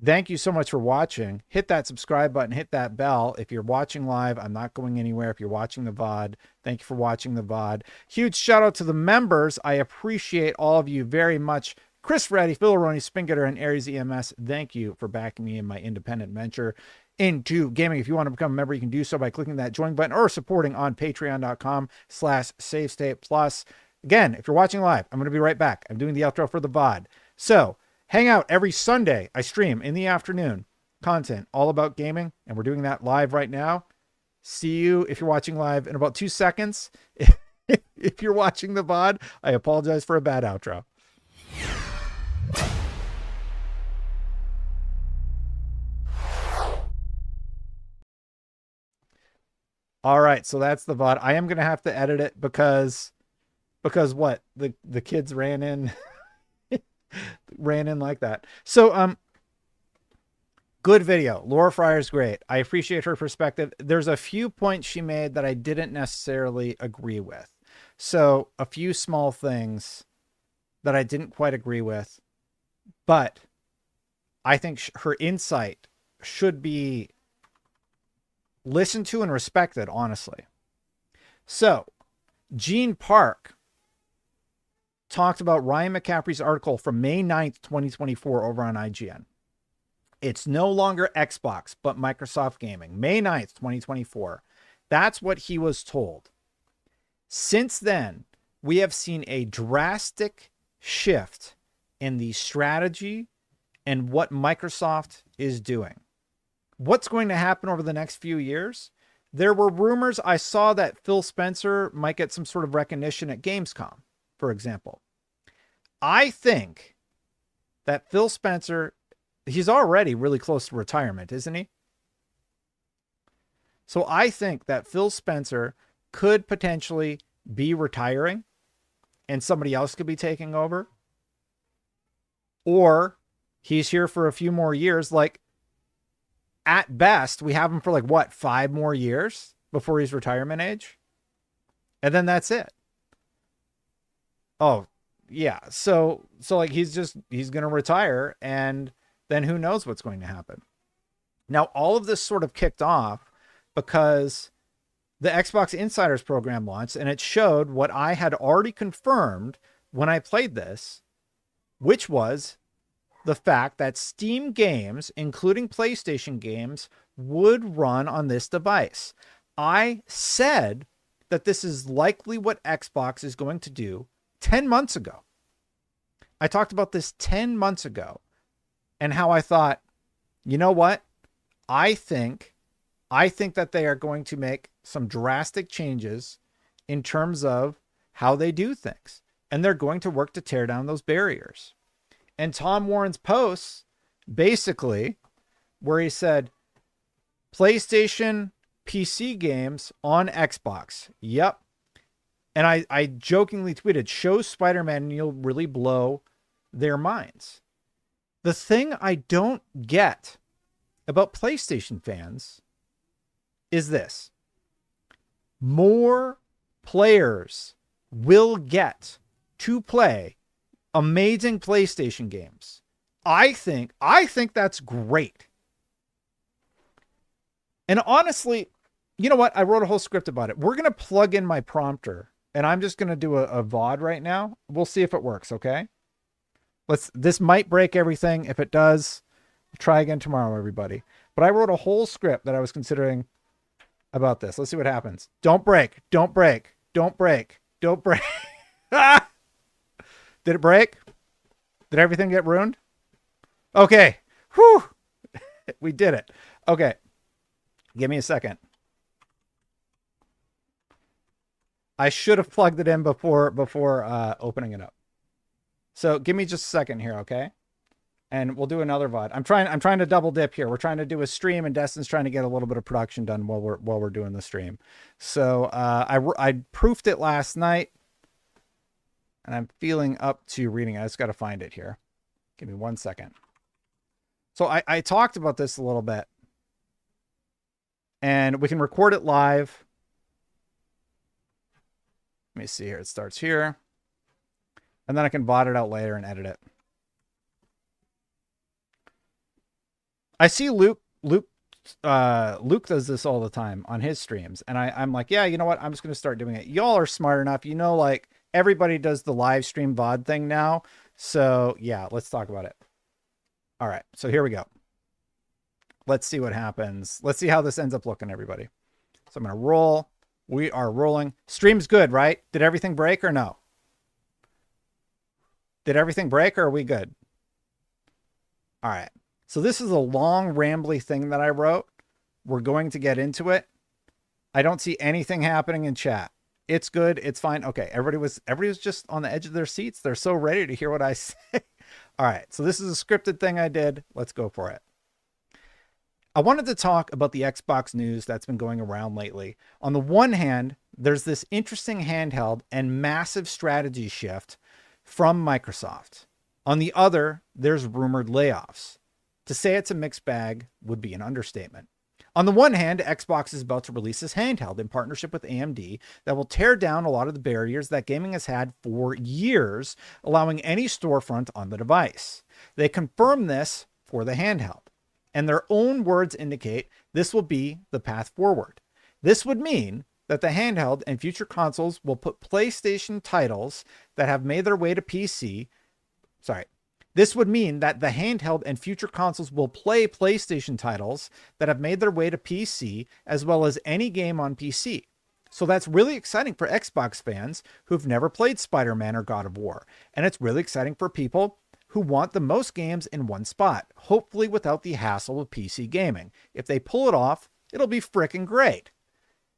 thank you so much for watching. Hit that subscribe button. Hit that bell. If you're watching live, I'm not going anywhere. If you're watching the VOD, thank you for watching the VOD. Huge shout out to the members. I appreciate all of you very much. Chris Reddy, Phil Roney, Spingetter, and Aries EMS, thank you for backing me in my independent venture into gaming. If you want to become a member, you can do so by clicking that join button or supporting on patreon.com/SaveStatePlus. Again, if you're watching live, I'm going to be right back. I'm doing the outro for the VOD. So hang out every Sunday. I stream in the afternoon content all about gaming, and we're doing that live right now. See you if you're watching live in about 2 seconds. If you're watching the VOD, I apologize for a bad outro. All right, so that's the VOD. I am going to have to edit it because what? The kids ran in like that. So good video. Laura Fryer's great. I appreciate her perspective. There's a few points she made that I didn't necessarily agree with. So a few small things that I didn't quite agree with, but I think her insight should be listened to and respected, honestly. So Gene Park talked about Ryan McCaffrey's article from May 9th, 2024 over on IGN. It's no longer Xbox, but Microsoft Gaming. May 9th, 2024. That's what he was told. Since then, we have seen a drastic shift in the strategy and what Microsoft is doing. What's going to happen over the next few years? There were rumors. I saw that Phil Spencer might get some sort of recognition at Gamescom, for example. I think that Phil Spencer, he's already really close to retirement, isn't he? So I think that Phil Spencer could potentially be retiring and somebody else could be taking over. Or he's here for a few more years. Like, at best, we have him for like, what, 5 more years before he's retirement age? And then that's it. Oh, yeah. So like he's going to retire, and then who knows what's going to happen. Now, all of this sort of kicked off because the Xbox Insiders program launched, and it showed what I had already confirmed when I played this, which was the fact that Steam games, including PlayStation games, would run on this device. I said that this is likely what Xbox is going to do 10 months ago. I talked about this 10 months ago and how I thought, you know what? I think that they are going to make some drastic changes in terms of how they do things. And they're going to work to tear down those barriers. And Tom Warren's posts, basically, where he said, PlayStation PC games on Xbox. Yep. And I jokingly tweeted, show Spider-Man and you'll really blow their minds. The thing I don't get about PlayStation fans is this. More players will get to play amazing PlayStation games. I think that's great. And honestly, you know what? I wrote a whole script about it. We're going to plug in my prompter and I'm just going to do a VOD right now. We'll see if it works. Okay. This might break everything. If it does, try again tomorrow, everybody. But I wrote a whole script that I was considering about this. Let's see what happens. Don't break. Don't break. Don't break. Don't break. Did it break? Did everything get ruined? Okay. Whew. We did it. Okay. Give me a second. I should have plugged it in before opening it up. So give me just a second here, okay? And we'll do another VOD. I'm trying to double dip here. We're trying to do a stream, and Destin's trying to get a little bit of production done while we're doing the stream. So I proofed it last night, and I'm feeling up to reading it. I just got to find it here. Give me 1 second. So I talked about this a little bit, and we can record it live. Let me see here. It starts here. And then I can VOD it out later and edit it. I see Luke does this all the time on his streams. And I'm like, yeah, you know what? I'm just going to start doing it. Y'all are smart enough. You know, like everybody does the live stream VOD thing now. So yeah, let's talk about it. All right. So here we go. Let's see what happens. Let's see how this ends up looking, everybody. So I'm going to roll. We are rolling. Stream's good, right? Did everything break or no? Did everything break or are we good? All right. So this is a long, rambly thing that I wrote. We're going to get into it. I don't see anything happening in chat. It's good. It's fine. Okay. Everybody was just on the edge of their seats. They're so ready to hear what I say. All right. So this is a scripted thing I did. Let's go for it. I wanted to talk about the Xbox news that's been going around lately. On the one hand, there's this interesting handheld and massive strategy shift from Microsoft. On the other, there's rumored layoffs. To say it's a mixed bag would be an understatement. On the one hand, Xbox is about to release this handheld in partnership with AMD that will tear down a lot of the barriers that gaming has had for years, allowing any storefront on the device. They confirm this for the handheld, and their own words indicate this will be the path forward. This would mean that the handheld and future consoles will put PlayStation titles that have made their way to PC. This would mean that the handheld and future consoles will play PlayStation titles that have made their way to PC, as well as any game on PC. So that's really exciting for Xbox fans who've never played Spider-Man or God of War. And it's really exciting for people who want the most games in one spot, hopefully without the hassle of PC gaming. If they pull it off, it'll be frickin' great.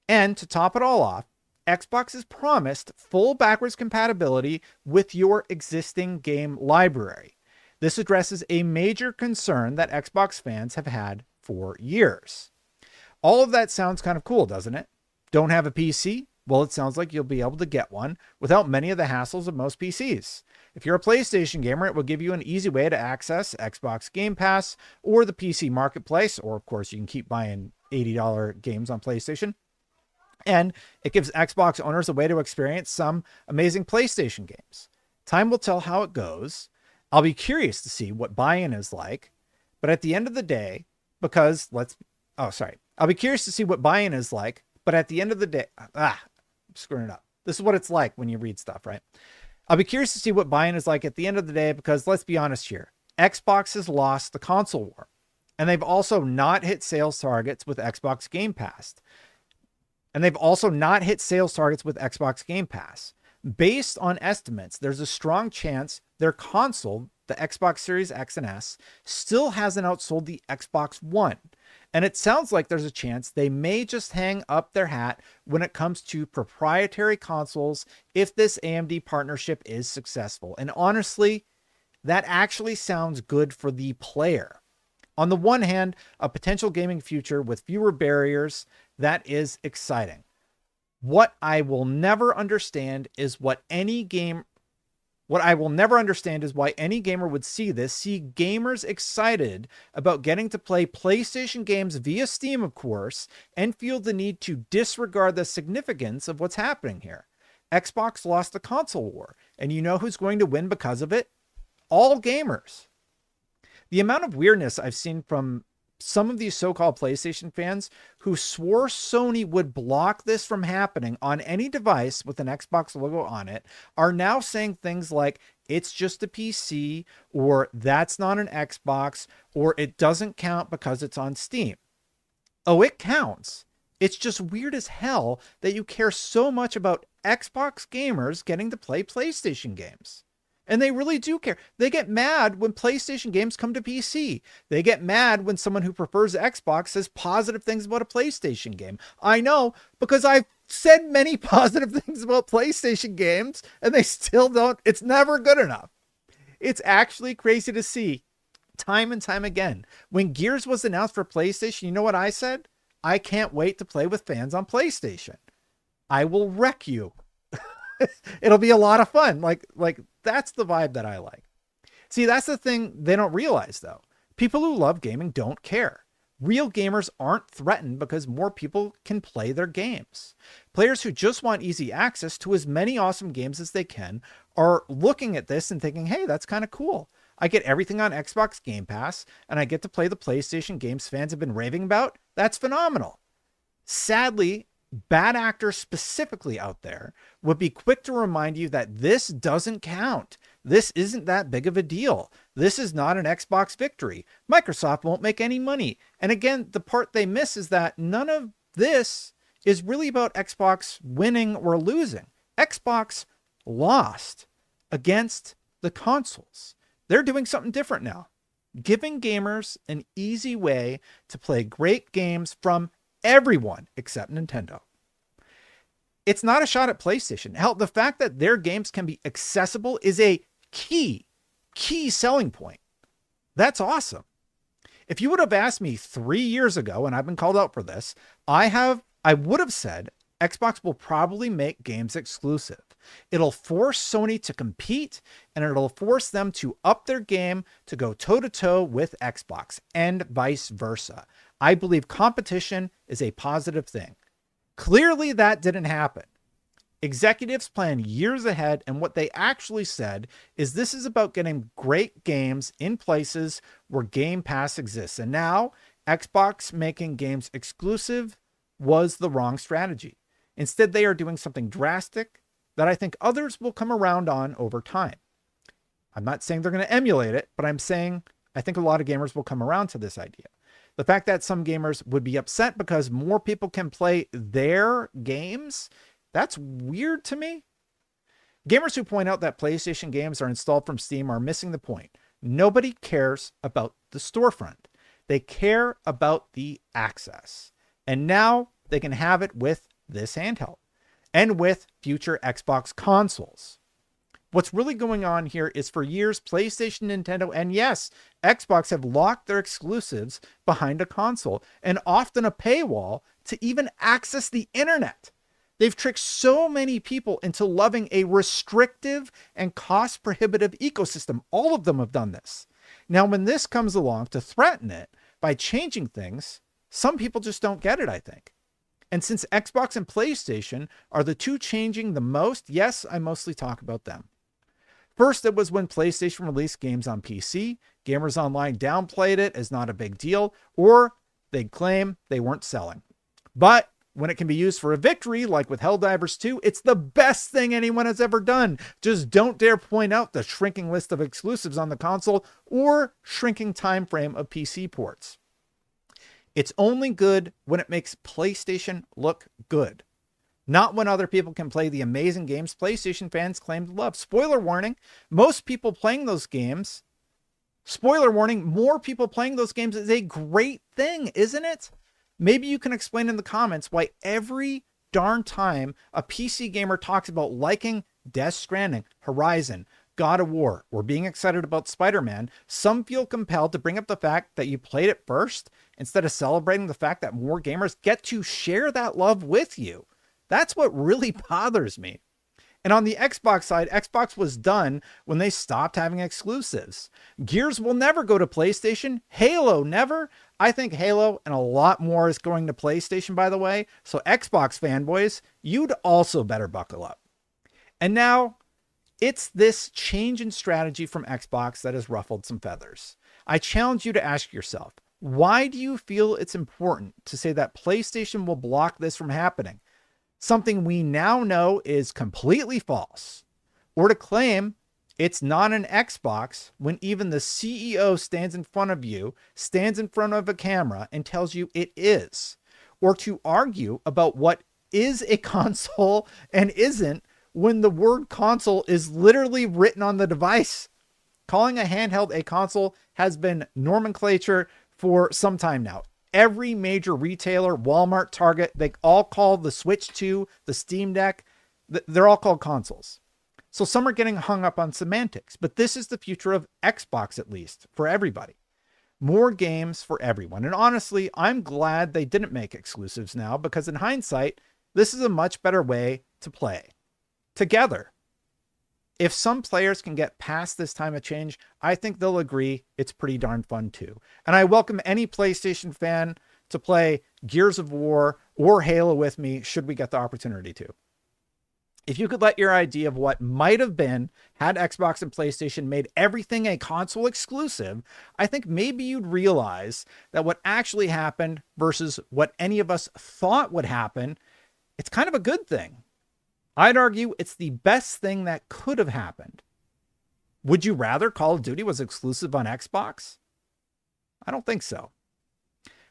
And to top it all off, Xbox has promised full backwards compatibility with your existing game library. This addresses a major concern that Xbox fans have had for years. All of that sounds kind of cool, doesn't it? Don't have a PC? Well, it sounds like you'll be able to get one without many of the hassles of most PCs. If you're a PlayStation gamer, it will give you an easy way to access Xbox Game Pass or the PC Marketplace, or of course you can keep buying $80 games on PlayStation. And it gives Xbox owners a way to experience some amazing PlayStation games. Time will tell how it goes. I'll be curious to see what buy-in is like, but at the end of the day, I'll be curious to see what buy-in is like, but at the end of the day, I'm screwing it up. This is what it's like when you read stuff, right? I'll be curious to see what buy-in is like at the end of the day, because let's be honest here, Xbox has lost the console war, and they've also not hit sales targets with Xbox Game Pass. Based on estimates, there's a strong chance their console, the Xbox Series X and S, still hasn't outsold the Xbox One. And it sounds like there's a chance they may just hang up their hat when it comes to proprietary consoles if this AMD partnership is successful. And honestly, that actually sounds good for the player. On the one hand, a potential gaming future with fewer barriers, that is exciting. What I will never understand is why any gamer would see gamers excited about getting to play PlayStation games via Steam, of course, and feel the need to disregard the significance of what's happening here. Xbox lost the console war, and you know who's going to win because of it? All gamers. The amount of weirdness I've seen from some of these so-called PlayStation fans who swore Sony would block this from happening on any device with an Xbox logo on it are now saying things like, it's just a PC, or that's not an Xbox, or it doesn't count because it's on Steam. Oh, it counts. It's just weird as hell that you care so much about Xbox gamers getting to play PlayStation games. And they really do care. They get mad when PlayStation games come to PC. They get mad when someone who prefers Xbox says positive things about a PlayStation game. I know, because I've said many positive things about PlayStation games, and they still don't. It's never good enough. It's actually crazy to see time and time again. When Gears was announced for PlayStation, you know what I said? I can't wait to play with fans on PlayStation. I will wreck you. It'll be a lot of fun. Like that's the vibe that I like. See, that's the thing they don't realize, though. People who love gaming don't care. Real gamers aren't threatened because more people can play their games. Players who just want easy access to as many awesome games as they can are looking at this and thinking, hey, that's kind of cool. I get everything on Xbox Game Pass, and I get to play the PlayStation games fans have been raving about. That's phenomenal. Sadly, bad actors specifically out there would be quick to remind you that this doesn't count. This isn't that big of a deal. This is not an Xbox victory. Microsoft won't make any money. And again, the part they miss is that none of this is really about Xbox winning or losing. Xbox lost against the consoles. They're doing something different now, giving gamers an easy way to play great games from everyone except Nintendo. It's not a shot at PlayStation. Hell, the fact that their games can be accessible is a key selling point. That's awesome. If you would have asked me 3 years ago, and I've been called out for this, I would have said Xbox will probably make games exclusive. It'll force Sony to compete, and it'll force them to up their game to go toe-to-toe with Xbox, and vice versa. I believe competition is a positive thing. Clearly, that didn't happen. Executives plan years ahead, and what they actually said is this is about getting great games in places where Game Pass exists. And now, Xbox making games exclusive was the wrong strategy. Instead, they are doing something drastic that I think others will come around on over time. I'm not saying they're going to emulate it, but I'm saying I think a lot of gamers will come around to this idea. The fact that some gamers would be upset because more people can play their games, that's weird to me. Gamers who point out that PlayStation games are installed from Steam are missing the point. Nobody cares about the storefront. They care about the access. And now they can have it with this handheld and with future Xbox consoles. What's really going on here is for years, PlayStation, Nintendo, and yes, Xbox have locked their exclusives behind a console and often a paywall to even access the internet. They've tricked so many people into loving a restrictive and cost-prohibitive ecosystem. All of them have done this. Now, when this comes along to threaten it by changing things, some people just don't get it, I think. And since Xbox and PlayStation are the two changing the most, yes, I mostly talk about them. First, it was when PlayStation released games on PC. Gamers Online downplayed it as not a big deal, or they'd claim they weren't selling. But when it can be used for a victory, like with Helldivers 2, it's the best thing anyone has ever done. Just don't dare point out the shrinking list of exclusives on the console or shrinking time frame of PC ports. It's only good when it makes PlayStation look good. Not when other people can play the amazing games PlayStation fans claim to love. Spoiler warning, most people playing those games, spoiler warning, more people playing those games is a great thing, isn't it? Maybe you can explain in the comments why every darn time a PC gamer talks about liking Death Stranding, Horizon, God of War, or being excited about Spider-Man, some feel compelled to bring up the fact that you played it first instead of celebrating the fact that more gamers get to share that love with you. That's what really bothers me. And on the Xbox side, Xbox was done when they stopped having exclusives. Gears will never go to PlayStation. Halo never. I think Halo and a lot more is going to PlayStation, by the way. So Xbox fanboys, you'd also better buckle up. And now it's this change in strategy from Xbox that has ruffled some feathers. I challenge you to ask yourself, why do you feel it's important to say that PlayStation will block this from happening? Something we now know is completely false. Or to claim it's not an Xbox when even the CEO stands in front of you, stands in front of a camera and tells you it is. Or to argue about what is a console and isn't when the word console is literally written on the device. Calling a handheld a console has been nomenclature for some time now. Every major retailer, Walmart, Target, they all call the Switch 2, the Steam Deck, they're all called consoles. So some are getting hung up on semantics, but this is the future of Xbox, at least, for everybody. More games for everyone. And honestly, I'm glad they didn't make exclusives now, because in hindsight, this is a much better way to play together. If some players can get past this time of change, I think they'll agree it's pretty darn fun too. And I welcome any PlayStation fan to play Gears of War or Halo with me, should we get the opportunity to. If you could let your idea of what might have been had Xbox and PlayStation made everything a console exclusive, I think maybe you'd realize that what actually happened versus what any of us thought would happen, it's kind of a good thing. I'd argue it's the best thing that could have happened. Would you rather Call of Duty was exclusive on Xbox? I don't think so.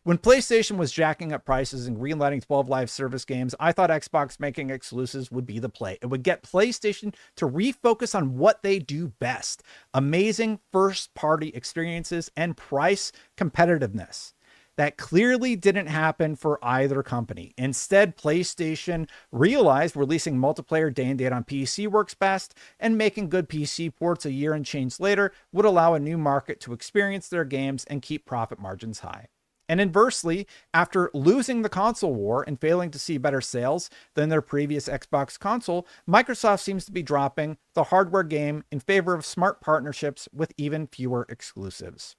When PlayStation was jacking up prices and greenlighting 12 live service games, I thought Xbox making exclusives would be the play. It would get PlayStation to refocus on what they do best: amazing first-party experiences and price competitiveness. That clearly didn't happen for either company. Instead, PlayStation realized releasing multiplayer day and date on PC works best, and making good PC ports a year and change later would allow a new market to experience their games and keep profit margins high. And inversely, after losing the console war and failing to see better sales than their previous Xbox console, Microsoft seems to be dropping the hardware game in favor of smart partnerships with even fewer exclusives.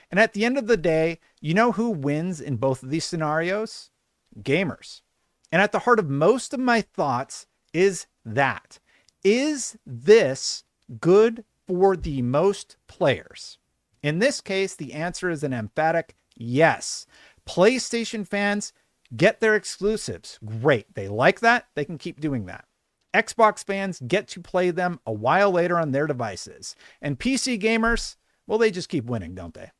And at the end of the day, you know who wins in both of these scenarios? Gamers. And at the heart of most of my thoughts is that. Is this good for the most players? In this case, the answer is an emphatic yes. PlayStation fans get their exclusives. Great. They like that. They can keep doing that. Xbox fans get to play them a while later on their devices. And PC gamers, well, they just keep winning, don't they?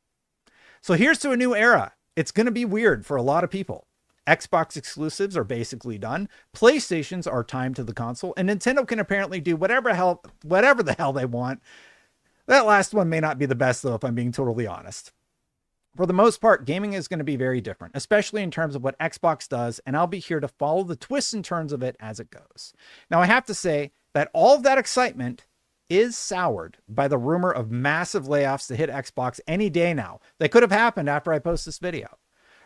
So here's to a new era. It's going to be weird for a lot of people. Xbox exclusives are basically done. PlayStations are timed to the console, and Nintendo can apparently do whatever the hell they want. That last one may not be the best, though, if I'm being totally honest. For the most part, gaming is going to be very different, especially in terms of what Xbox does, and I'll be here to follow the twists and turns of it as it goes. Now, I have to say that all of that excitement is soured by the rumor of massive layoffs to hit Xbox any day now. They could have happened after I post this video.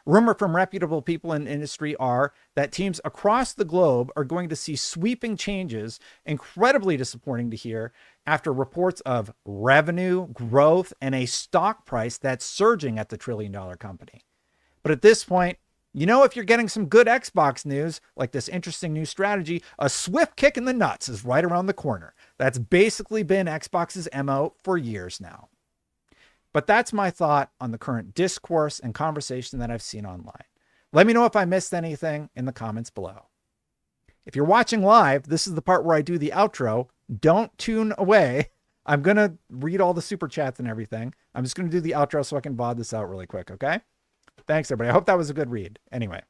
Rumor from reputable people in industry are that teams across the globe are going to see sweeping changes, incredibly disappointing to hear, after reports of revenue growth and a stock price that's surging at the trillion-dollar company. But at this point, you know, if you're getting some good Xbox news, like this interesting new strategy, a swift kick in the nuts is right around the corner. That's basically been Xbox's MO for years now. But that's my thought on the current discourse and conversation that I've seen online. Let me know if I missed anything in the comments below. If you're watching live, this is the part where I do the outro. Don't tune away. I'm going to read all the super chats and everything. I'm just going to do the outro so I can VOD this out really quick, okay? Thanks, everybody. I hope that was a good read. Anyway,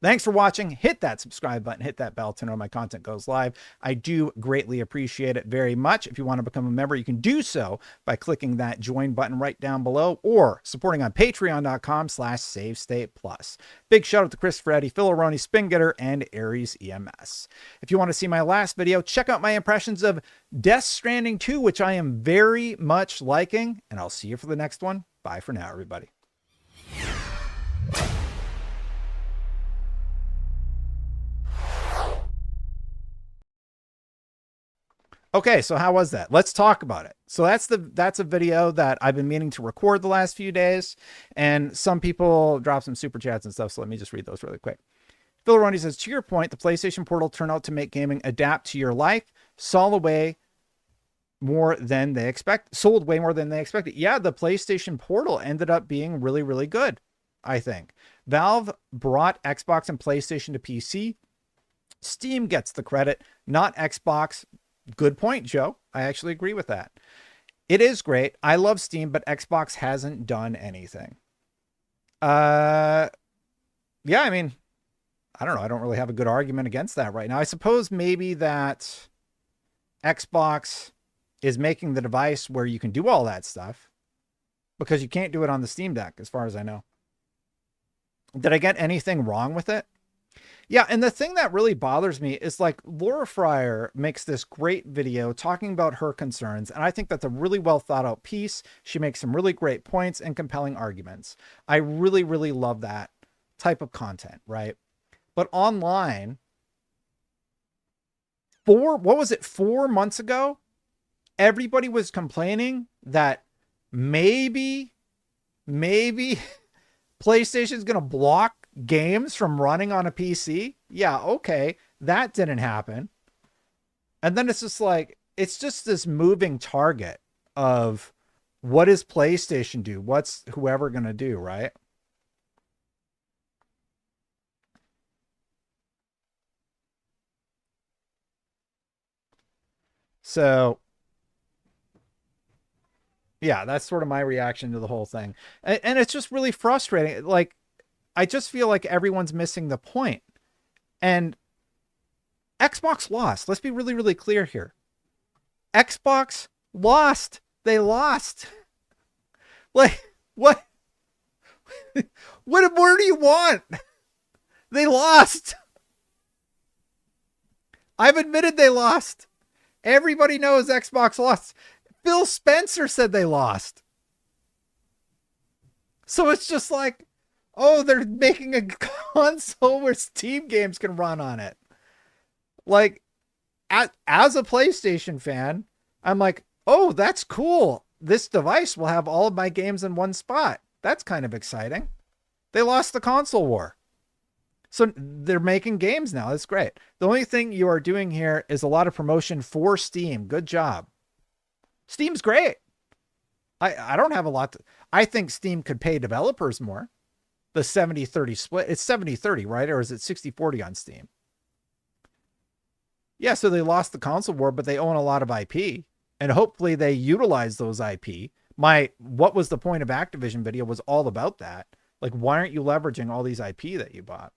thanks for watching. Hit that subscribe button, hit that bell to know my content goes live. I do greatly appreciate it very much. If you want to become a member, you can do so by clicking that join button right down below or supporting on patreon.com/SaveStatePlus. Big shout out to Christopher Eddy, Phil Aroni, Spingetter, and Aries EMS. If you want to see my last video, check out my impressions of Death Stranding 2, which I am very much liking, and I'll see you for the next one. Bye for now, everybody. Okay, so how was that? Let's talk about it. So that's a video that I've been meaning to record the last few days, and some people drop some super chats and stuff, so let me just read those really quick. Phil Rondy says, to your point, the PlayStation Portal turned out to make gaming adapt to your life, sold way more than they expected. Yeah, the PlayStation Portal ended up being really, really good, I think. Valve brought Xbox and PlayStation to PC. Steam gets the credit, not Xbox. Good point, Joe. I actually agree with that. It is great. I love Steam, but Xbox hasn't done anything. Yeah, I mean, I don't know. I don't really have a good argument against that right now. I suppose maybe that Xbox is making the device where you can do all that stuff because you can't do it on the Steam Deck, as far as I know. Did I get anything wrong with it? Yeah, and the thing that really bothers me is like Laura Fryer makes this great video talking about her concerns, and I think that's a really well thought out piece. She makes some really great points and compelling arguments. I really, really love that type of content, right? But online, 4 months ago, everybody was complaining that maybe PlayStation's going to block games from running on a PC. Yeah, okay. That didn't happen. And then it's just like, it's just this moving target of what does PlayStation do? What's whoever going to do, right? So yeah, that's sort of my reaction to the whole thing. And it's just really frustrating. Like, I just feel like everyone's missing the point. And Xbox lost. Let's be really, really clear here. Xbox lost. They lost. Like, what? What more do you want? They lost. I've admitted they lost. Everybody knows Xbox lost. Phil Spencer said they lost. So it's just like, oh, they're making a console where Steam games can run on it. Like, as a PlayStation fan, I'm like, oh, that's cool. This device will have all of my games in one spot. That's kind of exciting. They lost the console war. So they're making games now. That's great. The only thing you are doing here is a lot of promotion for Steam. Good job. Steam's great. I don't have a lot to, I think Steam could pay developers more. The 70-30 split. It's 70-30, right? Or is it 60-40 on Steam? Yeah, so they lost the console war, but they own a lot of IP. And hopefully they utilize those IP. My what was the point of Activision video was all about that. Like, why aren't you leveraging all these IP that you bought?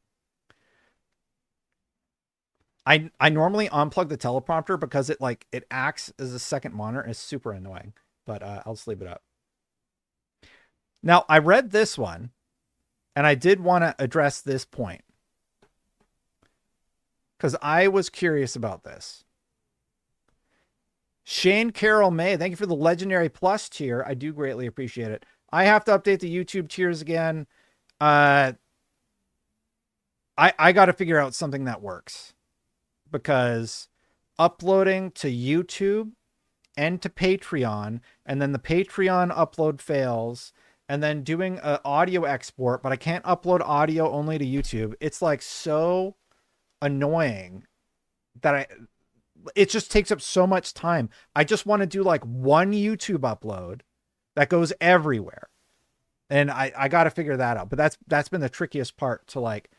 I normally unplug the teleprompter because it acts as a second monitor. It's super annoying, but I'll just leave it up. Now, I read this one, and I did want to address this point because I was curious about this. Shane Carroll May, thank you for the Legendary Plus tier. I do greatly appreciate it. I have to update the YouTube tiers again. I got to figure out something that works. Because uploading to YouTube and to Patreon, and then the Patreon upload fails, and then doing an audio export, but I can't upload audio only to YouTube. It's like so annoying that it just takes up so much time. I just want to do like one YouTube upload that goes everywhere. And I got to figure that out. But that's been the trickiest part to like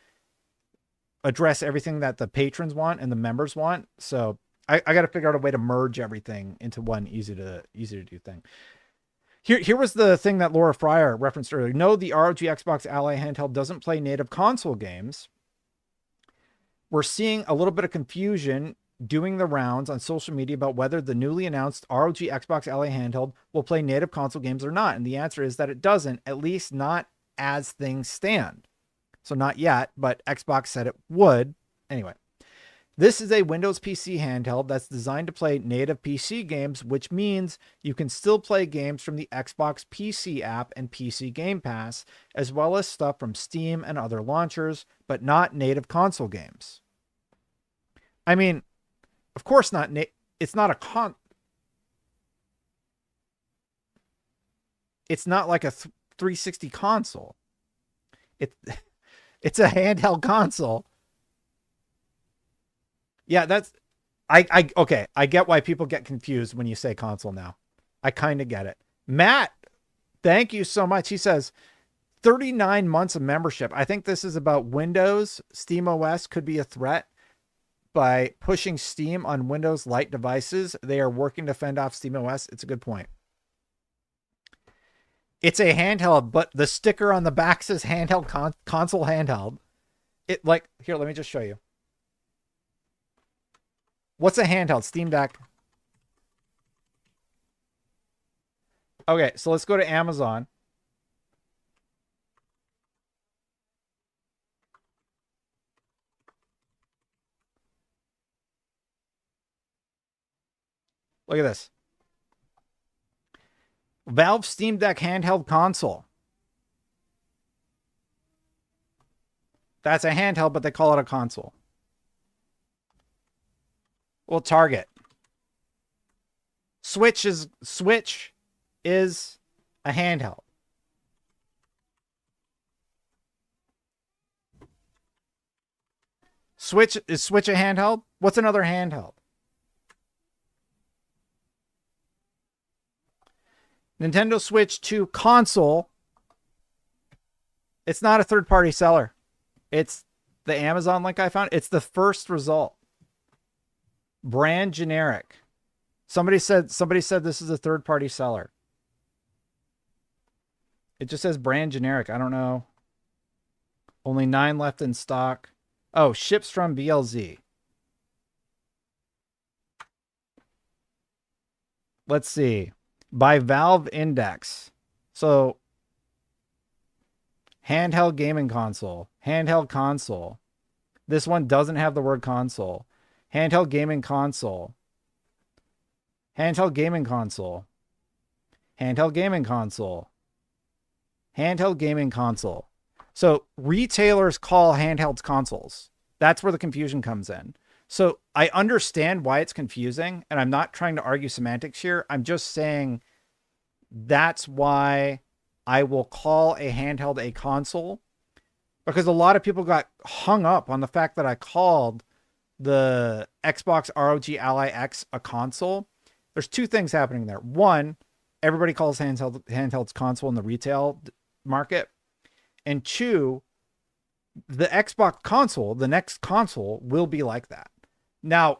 address everything that the patrons want and the members want. So I got to figure out a way to merge everything into one easy to do thing. Here was the thing that Laura Fryer referenced earlier. No, the ROG Xbox Ally handheld doesn't play native console games. We're seeing a little bit of confusion doing the rounds on social media about whether the newly announced ROG Xbox Ally handheld will play native console games or not. And the answer is that it doesn't, at least not as things stand. So not yet, but Xbox said it would. Anyway, this is a Windows PC handheld that's designed to play native PC games, which means you can still play games from the Xbox PC app and PC Game Pass, as well as stuff from Steam and other launchers, but not native console games. I mean, of course not. it's not it's not like a 360 console. It's a handheld console. Yeah, that's okay. I get why people get confused when you say console now. I kind of get it. Matt, thank you so much. He says 39 months of membership. I think this is about Windows. Steam OS could be a threat by pushing Steam on Windows Lite devices. They are working to fend off Steam OS. It's a good point. It's a handheld, but the sticker on the back says handheld console handheld. It like, here, let me just show you. What's a handheld? Steam Deck. Okay, so let's go to Amazon. Look at this. Valve Steam Deck handheld console. That's a handheld, but they call it a console. Well, Target. Switch is a handheld. Is Switch a handheld? What's another handheld? Nintendo Switch 2 console. It's not a third-party seller. It's the Amazon link I found. It's the first result. Brand generic. Somebody said this is a third-party seller. It just says brand generic. I don't know. Only 9 left in stock. Oh, ships from BLZ. Let's see. By Valve Index. So, handheld gaming console. Handheld console. This one doesn't have the word console. Handheld gaming console. Handheld gaming console. Handheld gaming console. Handheld gaming console. So, retailers call handhelds consoles. That's where the confusion comes in. So I understand why it's confusing, and I'm not trying to argue semantics here. I'm just saying that's why I will call a handheld a console, because a lot of people got hung up on the fact that I called the Xbox ROG Ally X a console. There's two things happening there. One, everybody calls handhelds console in the retail market. And two, the Xbox console, the next console, will be like that. Now,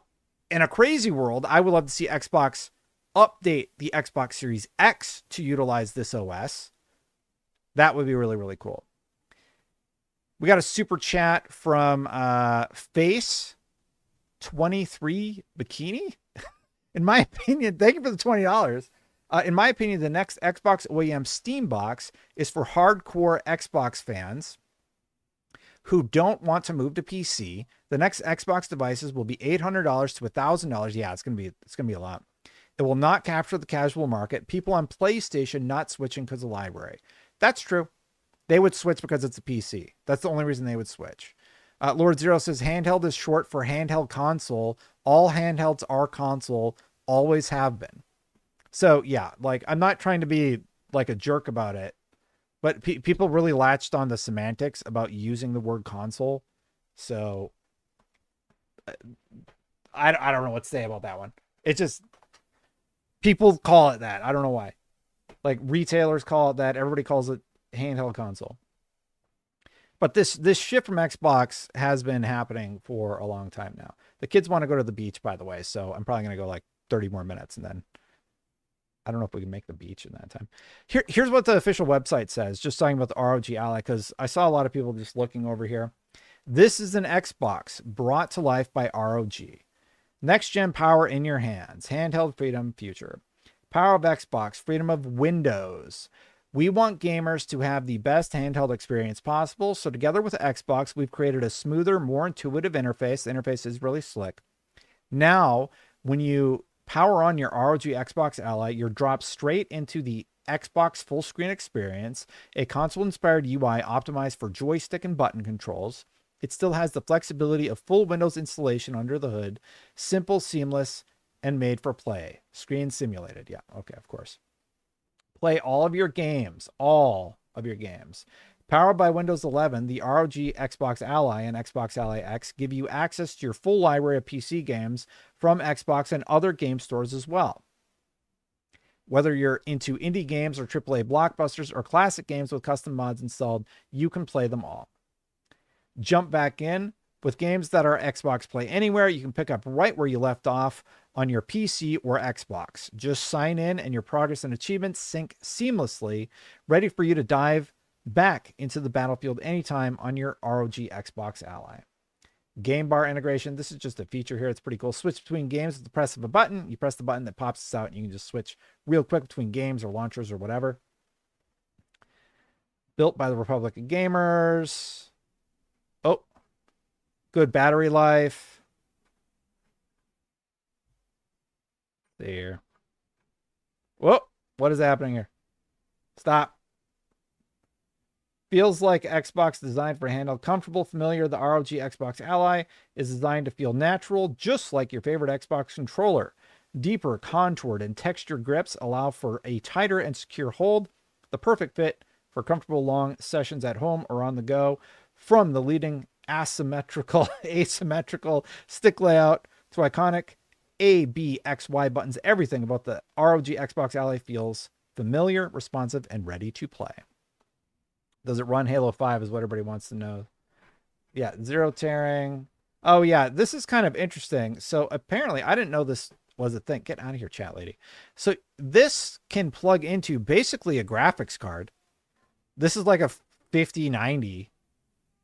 in a crazy world, I would love to see Xbox update the Xbox Series X to utilize this OS. That would be really, really cool. We got a super chat from Face 23 Bikini. In my opinion, thank you for the $20. In my opinion, the next Xbox OEM Steam box is for hardcore Xbox fans who don't want to move to PC. The next Xbox devices will be $800 to $1,000. Yeah, it's gonna be a lot. It will not capture the casual market. People on PlayStation not switching because of library. That's true. They would switch because it's a PC. That's the only reason they would switch. Lord Zero says handheld is short for handheld console. All handhelds are console. Always have been. So yeah, like I'm not trying to be like a jerk about it. But people really latched on the semantics about using the word console. So I don't know what to say about that one. It just, people call it that. I don't know why. Like retailers call it that. Everybody calls it handheld console. But this shift from Xbox has been happening for a long time now. The kids want to go to the beach, by the way. So I'm probably going to go like 30 more minutes and then I don't know if we can make the beach in that time. Here's what the official website says, just talking about the ROG Ally, because I saw a lot of people just looking over here. This is an Xbox brought to life by ROG. Next gen power in your hands. Handheld freedom future. Power of Xbox. Freedom of Windows. We want gamers to have the best handheld experience possible. So together with Xbox, we've created a smoother, more intuitive interface. The interface is really slick. Now, when you power on your ROG Xbox Ally, you're dropped straight into the Xbox full screen experience, a console inspired UI optimized for joystick and button controls. It still has the flexibility of full Windows installation under the hood, simple, seamless, and made for play. Screen simulated. Yeah, okay, of course. Play all of your games. All of your games. Powered by Windows 11, the ROG Xbox Ally and Xbox Ally X give you access to your full library of PC games from Xbox and other game stores as well. Whether you're into indie games or AAA blockbusters or classic games with custom mods installed, you can play them all. Jump back in with games that are Xbox Play Anywhere. You can pick up right where you left off on your PC or Xbox. Just sign in and your progress and achievements sync seamlessly, ready for you to dive back into the battlefield anytime on your ROG Xbox Ally. Game bar integration. This is just a feature here. It's pretty cool. Switch between games with the press of a button. You press the button that pops this out and you can just switch real quick between games or launchers or whatever. Built by the Republic of Gamers. Oh, good battery life. There. Whoa, what is happening here? Stop. Feels like Xbox designed for handheld. Comfortable, familiar. The ROG Xbox Ally is designed to feel natural, just like your favorite Xbox controller. Deeper, contoured, and textured grips allow for a tighter and secure hold. The perfect fit for comfortable long sessions at home or on the go. From the leading asymmetrical stick layout to iconic A, B, X, Y buttons, everything about the ROG Xbox Ally feels familiar, responsive, and ready to play. Does it run Halo 5 is what everybody wants to know. Yeah, zero tearing. Oh, yeah, this is kind of interesting. So apparently, I didn't know this was a thing. Get out of here, chat lady. So this can plug into basically a graphics card. This is like a 5090,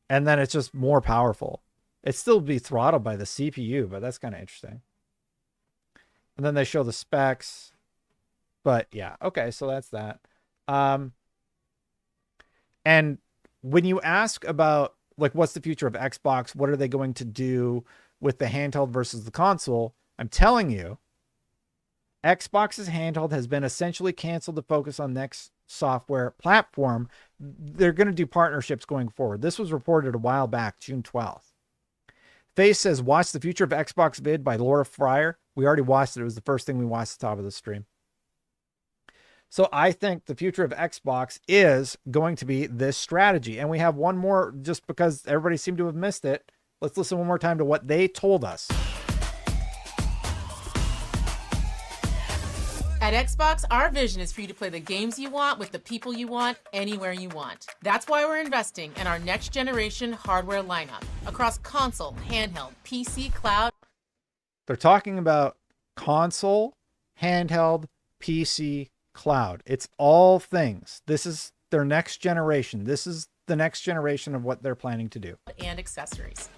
and then it's just more powerful. It'd still be throttled by the CPU, but that's kind of interesting. And then they show the specs. But yeah, okay, so that's that. And when you ask about, like, what's the future of Xbox? What are they going to do with the handheld versus the console? I'm telling you, Xbox's handheld has been essentially canceled to focus on next software platform. They're going to do partnerships going forward. This was reported a while back, June 12th. Face says, watch the future of Xbox vid by Laura Fryer. We already watched it. It was the first thing we watched at the top of the stream. So I think the future of Xbox is going to be this strategy. And we have one more, just because everybody seemed to have missed it. Let's listen one more time to what they told us. At Xbox, our vision is for you to play the games you want with the people you want, anywhere you want. That's why we're investing in our next generation hardware lineup across console, handheld, PC, cloud. They're talking about console, handheld, PC, cloud. It's all things. This is their next generation. This is the next generation of what they're planning to do. And accessories.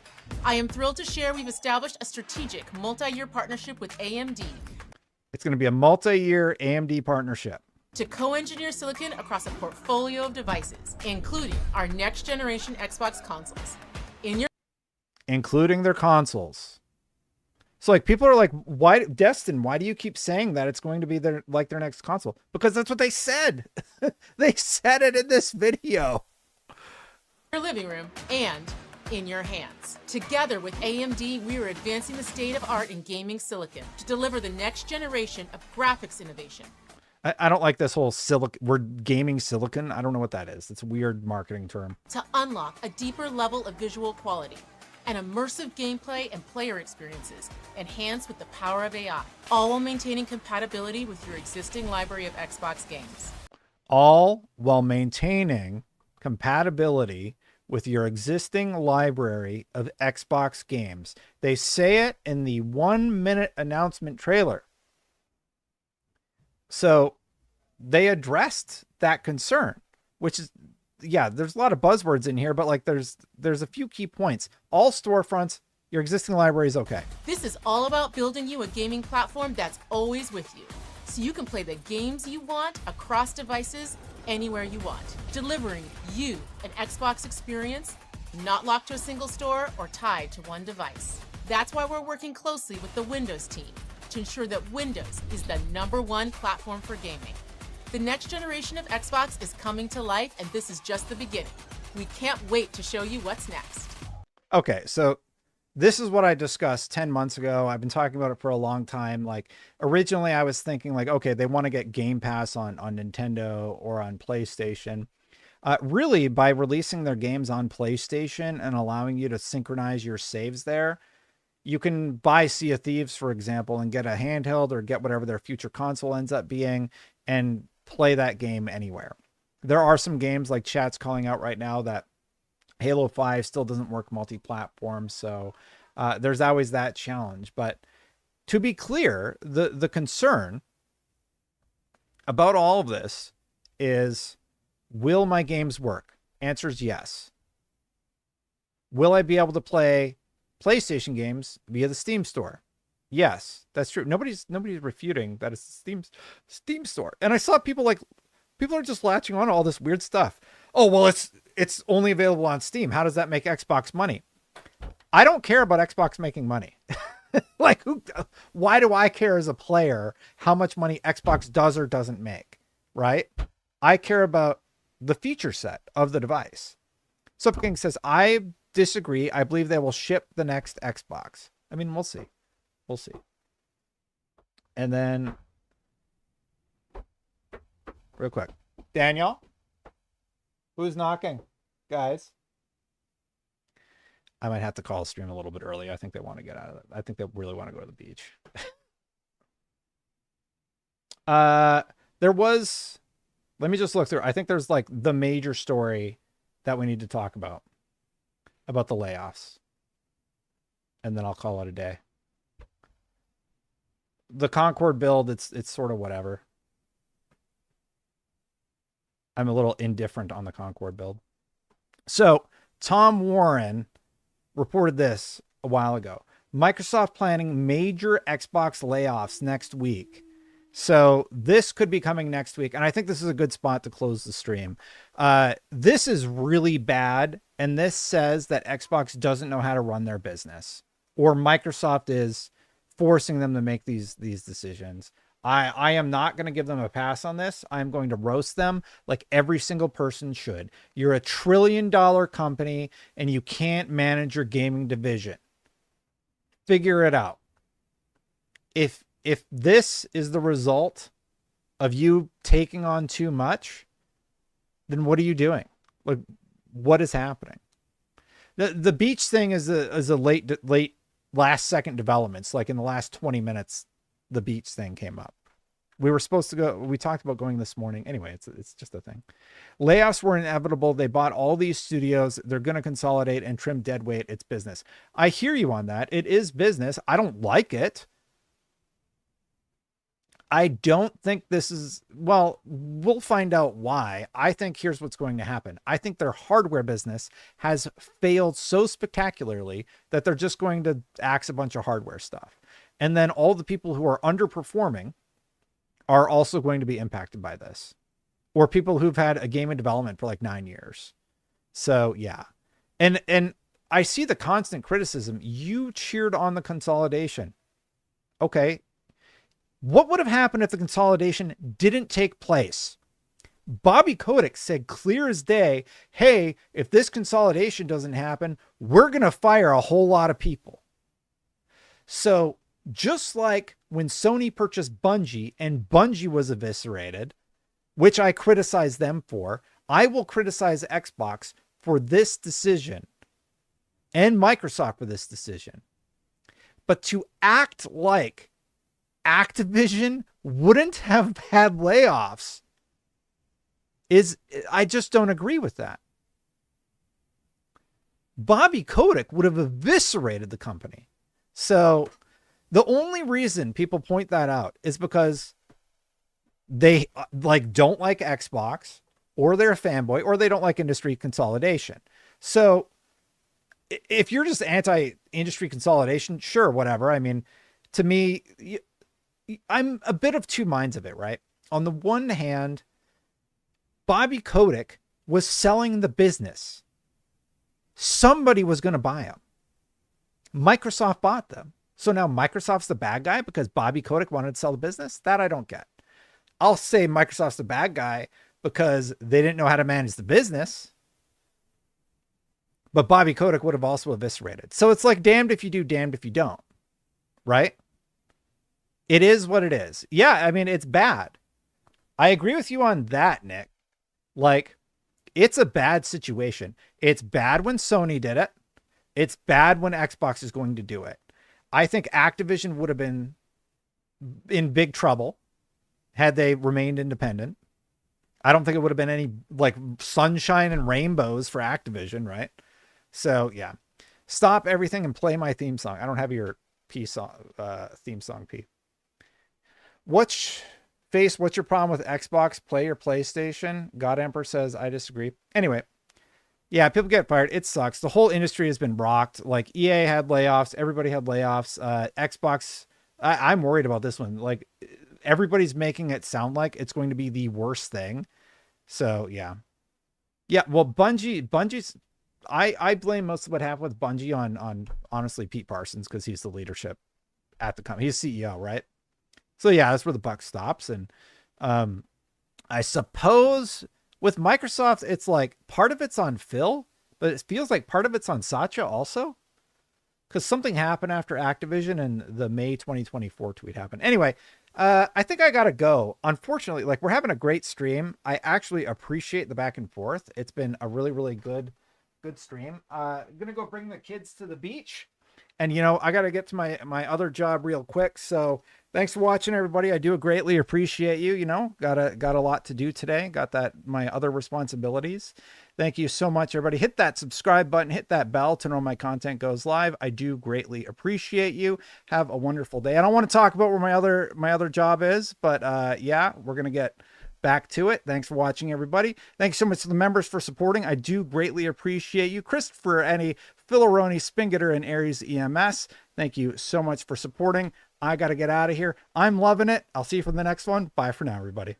I am thrilled to share we've established a strategic multi-year partnership with AMD. It's going to be a multi-year AMD partnership to co-engineer silicon across a portfolio of devices, including our next generation Xbox consoles. Including their consoles. So like people are like, why, Destin, why do you keep saying that it's going to be their next console? Because that's what they said. They said it in this video. Your living room and in your hands. Together with AMD, we are advancing the state of art in gaming silicon to deliver the next generation of graphics innovation. I don't like this whole we're gaming silicon. I don't know what that is. It's a weird marketing term. To unlock a deeper level of visual quality and immersive gameplay and player experiences enhanced with the power of AI, all while maintaining compatibility with your existing library of Xbox games. All while maintaining compatibility with your existing library of Xbox games. They say it in the 1-minute announcement trailer. So they addressed that concern, which is, yeah, there's a lot of buzzwords in here, but like there's a few key points. All storefronts, your existing library is okay. This is all about building you a gaming platform that's always with you, so you can play the games you want across devices anywhere you want, delivering you an Xbox experience not locked to a single store or tied to one device. That's why we're working closely with the Windows team to ensure that Windows is the #1 platform for gaming. The next generation of Xbox is coming to life, and this is just the beginning. We can't wait to show you what's next. Okay, so this is what I discussed 10 months ago. I've been talking about it for a long time. Like originally I was thinking like, okay, they want to get Game Pass on Nintendo or on PlayStation. Really by releasing their games on PlayStation and allowing you to synchronize your saves there, you can buy Sea of Thieves, for example, and get a handheld or get whatever their future console ends up being and play that game anywhere. There are some games like chat's calling out right now that Halo 5 still doesn't work multi-platform. So there's always that challenge. But to be clear, the concern about all of this is, will my games work? Answer is yes. Will I be able to play PlayStation games via the Steam store? Yes, that's true. Nobody's refuting that it's the Steam store. And I saw people are just latching on to all this weird stuff. Oh, well, it's only available on Steam. How does that make Xbox money? I don't care about Xbox making money. Like, why do I care as a player how much money Xbox does or doesn't make, right? I care about the feature set of the device. Soap King says, I disagree. I believe they will ship the next Xbox. I mean, we'll see. We'll see. And then, real quick, Daniel, who's knocking, guys? I might have to call a stream a little bit early. I think they want to get out of it. I think they really want to go to the beach. There was, let me just look through. I think there's like the major story that we need to talk about the layoffs. And then I'll call it a day. The Concord build, it's sort of whatever. I'm a little indifferent on the Concord build. So Tom Warren reported this a while ago. Microsoft planning major Xbox layoffs next week. So this could be coming next week. And I think this is a good spot to close the stream. This is really bad. And this says that Xbox doesn't know how to run their business, or Microsoft is forcing them to make these decisions. I am not going to give them a pass on this. I'm going to roast them like every single person should. You're a $1 trillion company and you can't manage your gaming division. Figure it out. If this is the result of you taking on too much, then what are you doing? Like, what is happening? The beach thing is a late last second developments. Like in the last 20 minutes, the beach thing came up. We were supposed to go. We talked about going this morning. Anyway, it's just a thing. Layoffs were inevitable. They bought all these studios. They're going to consolidate and trim dead weight. It's business. I hear you on that. It is business. I don't like it. I don't think this is, well, we'll find out why. I think here's what's going to happen. I think their hardware business has failed so spectacularly that they're just going to axe a bunch of hardware stuff. And then all the people who are underperforming are also going to be impacted by this, or people who've had a game in development for like 9 years. So yeah. And I see the constant criticism. You cheered on the consolidation. Okay. What would have happened if the consolidation didn't take place? Bobby Kotick said clear as day, hey, if this consolidation doesn't happen, we're going to fire a whole lot of people. So just like when Sony purchased Bungie and Bungie was eviscerated, which I criticize them for, I will criticize Xbox for this decision and Microsoft for this decision. But to act like Activision wouldn't have had layoffs I just don't agree with that. Bobby Kotick would have eviscerated the company. So the only reason people point that out is because they don't like Xbox, or they're a fanboy, or they don't like industry consolidation. So if you're just anti-industry consolidation, sure, whatever. I mean, to me, I'm a bit of two minds of it, right? On the one hand, Bobby Kotick was selling the business. Somebody was going to buy them. Microsoft bought them. So now Microsoft's the bad guy because Bobby Kotick wanted to sell the business? That I don't get. I'll say Microsoft's the bad guy because they didn't know how to manage the business. but Bobby Kotick would have also eviscerated. So it's like damned if you do, damned if you don't, right? It is what it is. Yeah, I mean, it's bad. I agree with you on that, Nick. Like, it's a bad situation. It's bad when Sony did it. It's bad when Xbox is going to do it. I think Activision would have been in big trouble had they remained independent. I don't think it would have been any like sunshine and rainbows for Activision, right? So yeah, stop everything and play my theme song. I don't have your theme song, P. What's your problem with Xbox? Play your PlayStation. God Emperor says, I disagree. Anyway, yeah, people get fired. It sucks. The whole industry has been rocked. Like EA had layoffs. Everybody had layoffs. Xbox, I'm worried about this one. Like everybody's making it sound like it's going to be the worst thing. So yeah. Yeah. Well, Bungie's, I blame most of what happened with Bungie on honestly, Pete Parsons, because he's the leadership at the company. He's CEO, right? So yeah, that's where the buck stops. And I suppose with Microsoft, it's like part of it's on Phil, but it feels like part of it's on Satya also. Because something happened after Activision and the May 2024 tweet happened. Anyway, I think I got to go. Unfortunately, like we're having a great stream. I actually appreciate the back and forth. It's been a really, really good stream. I'm going to go bring the kids to the beach. And, you know, I got to get to my other job real quick. So thanks for watching, everybody. I do greatly appreciate you. You know, got a lot to do today. Got my other responsibilities. Thank you so much, everybody. Hit that subscribe button, hit that bell to know when my content goes live. I do greatly appreciate you. Have a wonderful day. I don't want to talk about where my other job is, but yeah, we're going to get back to it. Thanks for watching, everybody. Thanks so much to the members for supporting. I do greatly appreciate you. Christopher, Annie, Philaroni, Spingeter, and Aries EMS. Thank you so much for supporting. I got to get out of here. I'm loving it. I'll see you for the next one. Bye for now, everybody.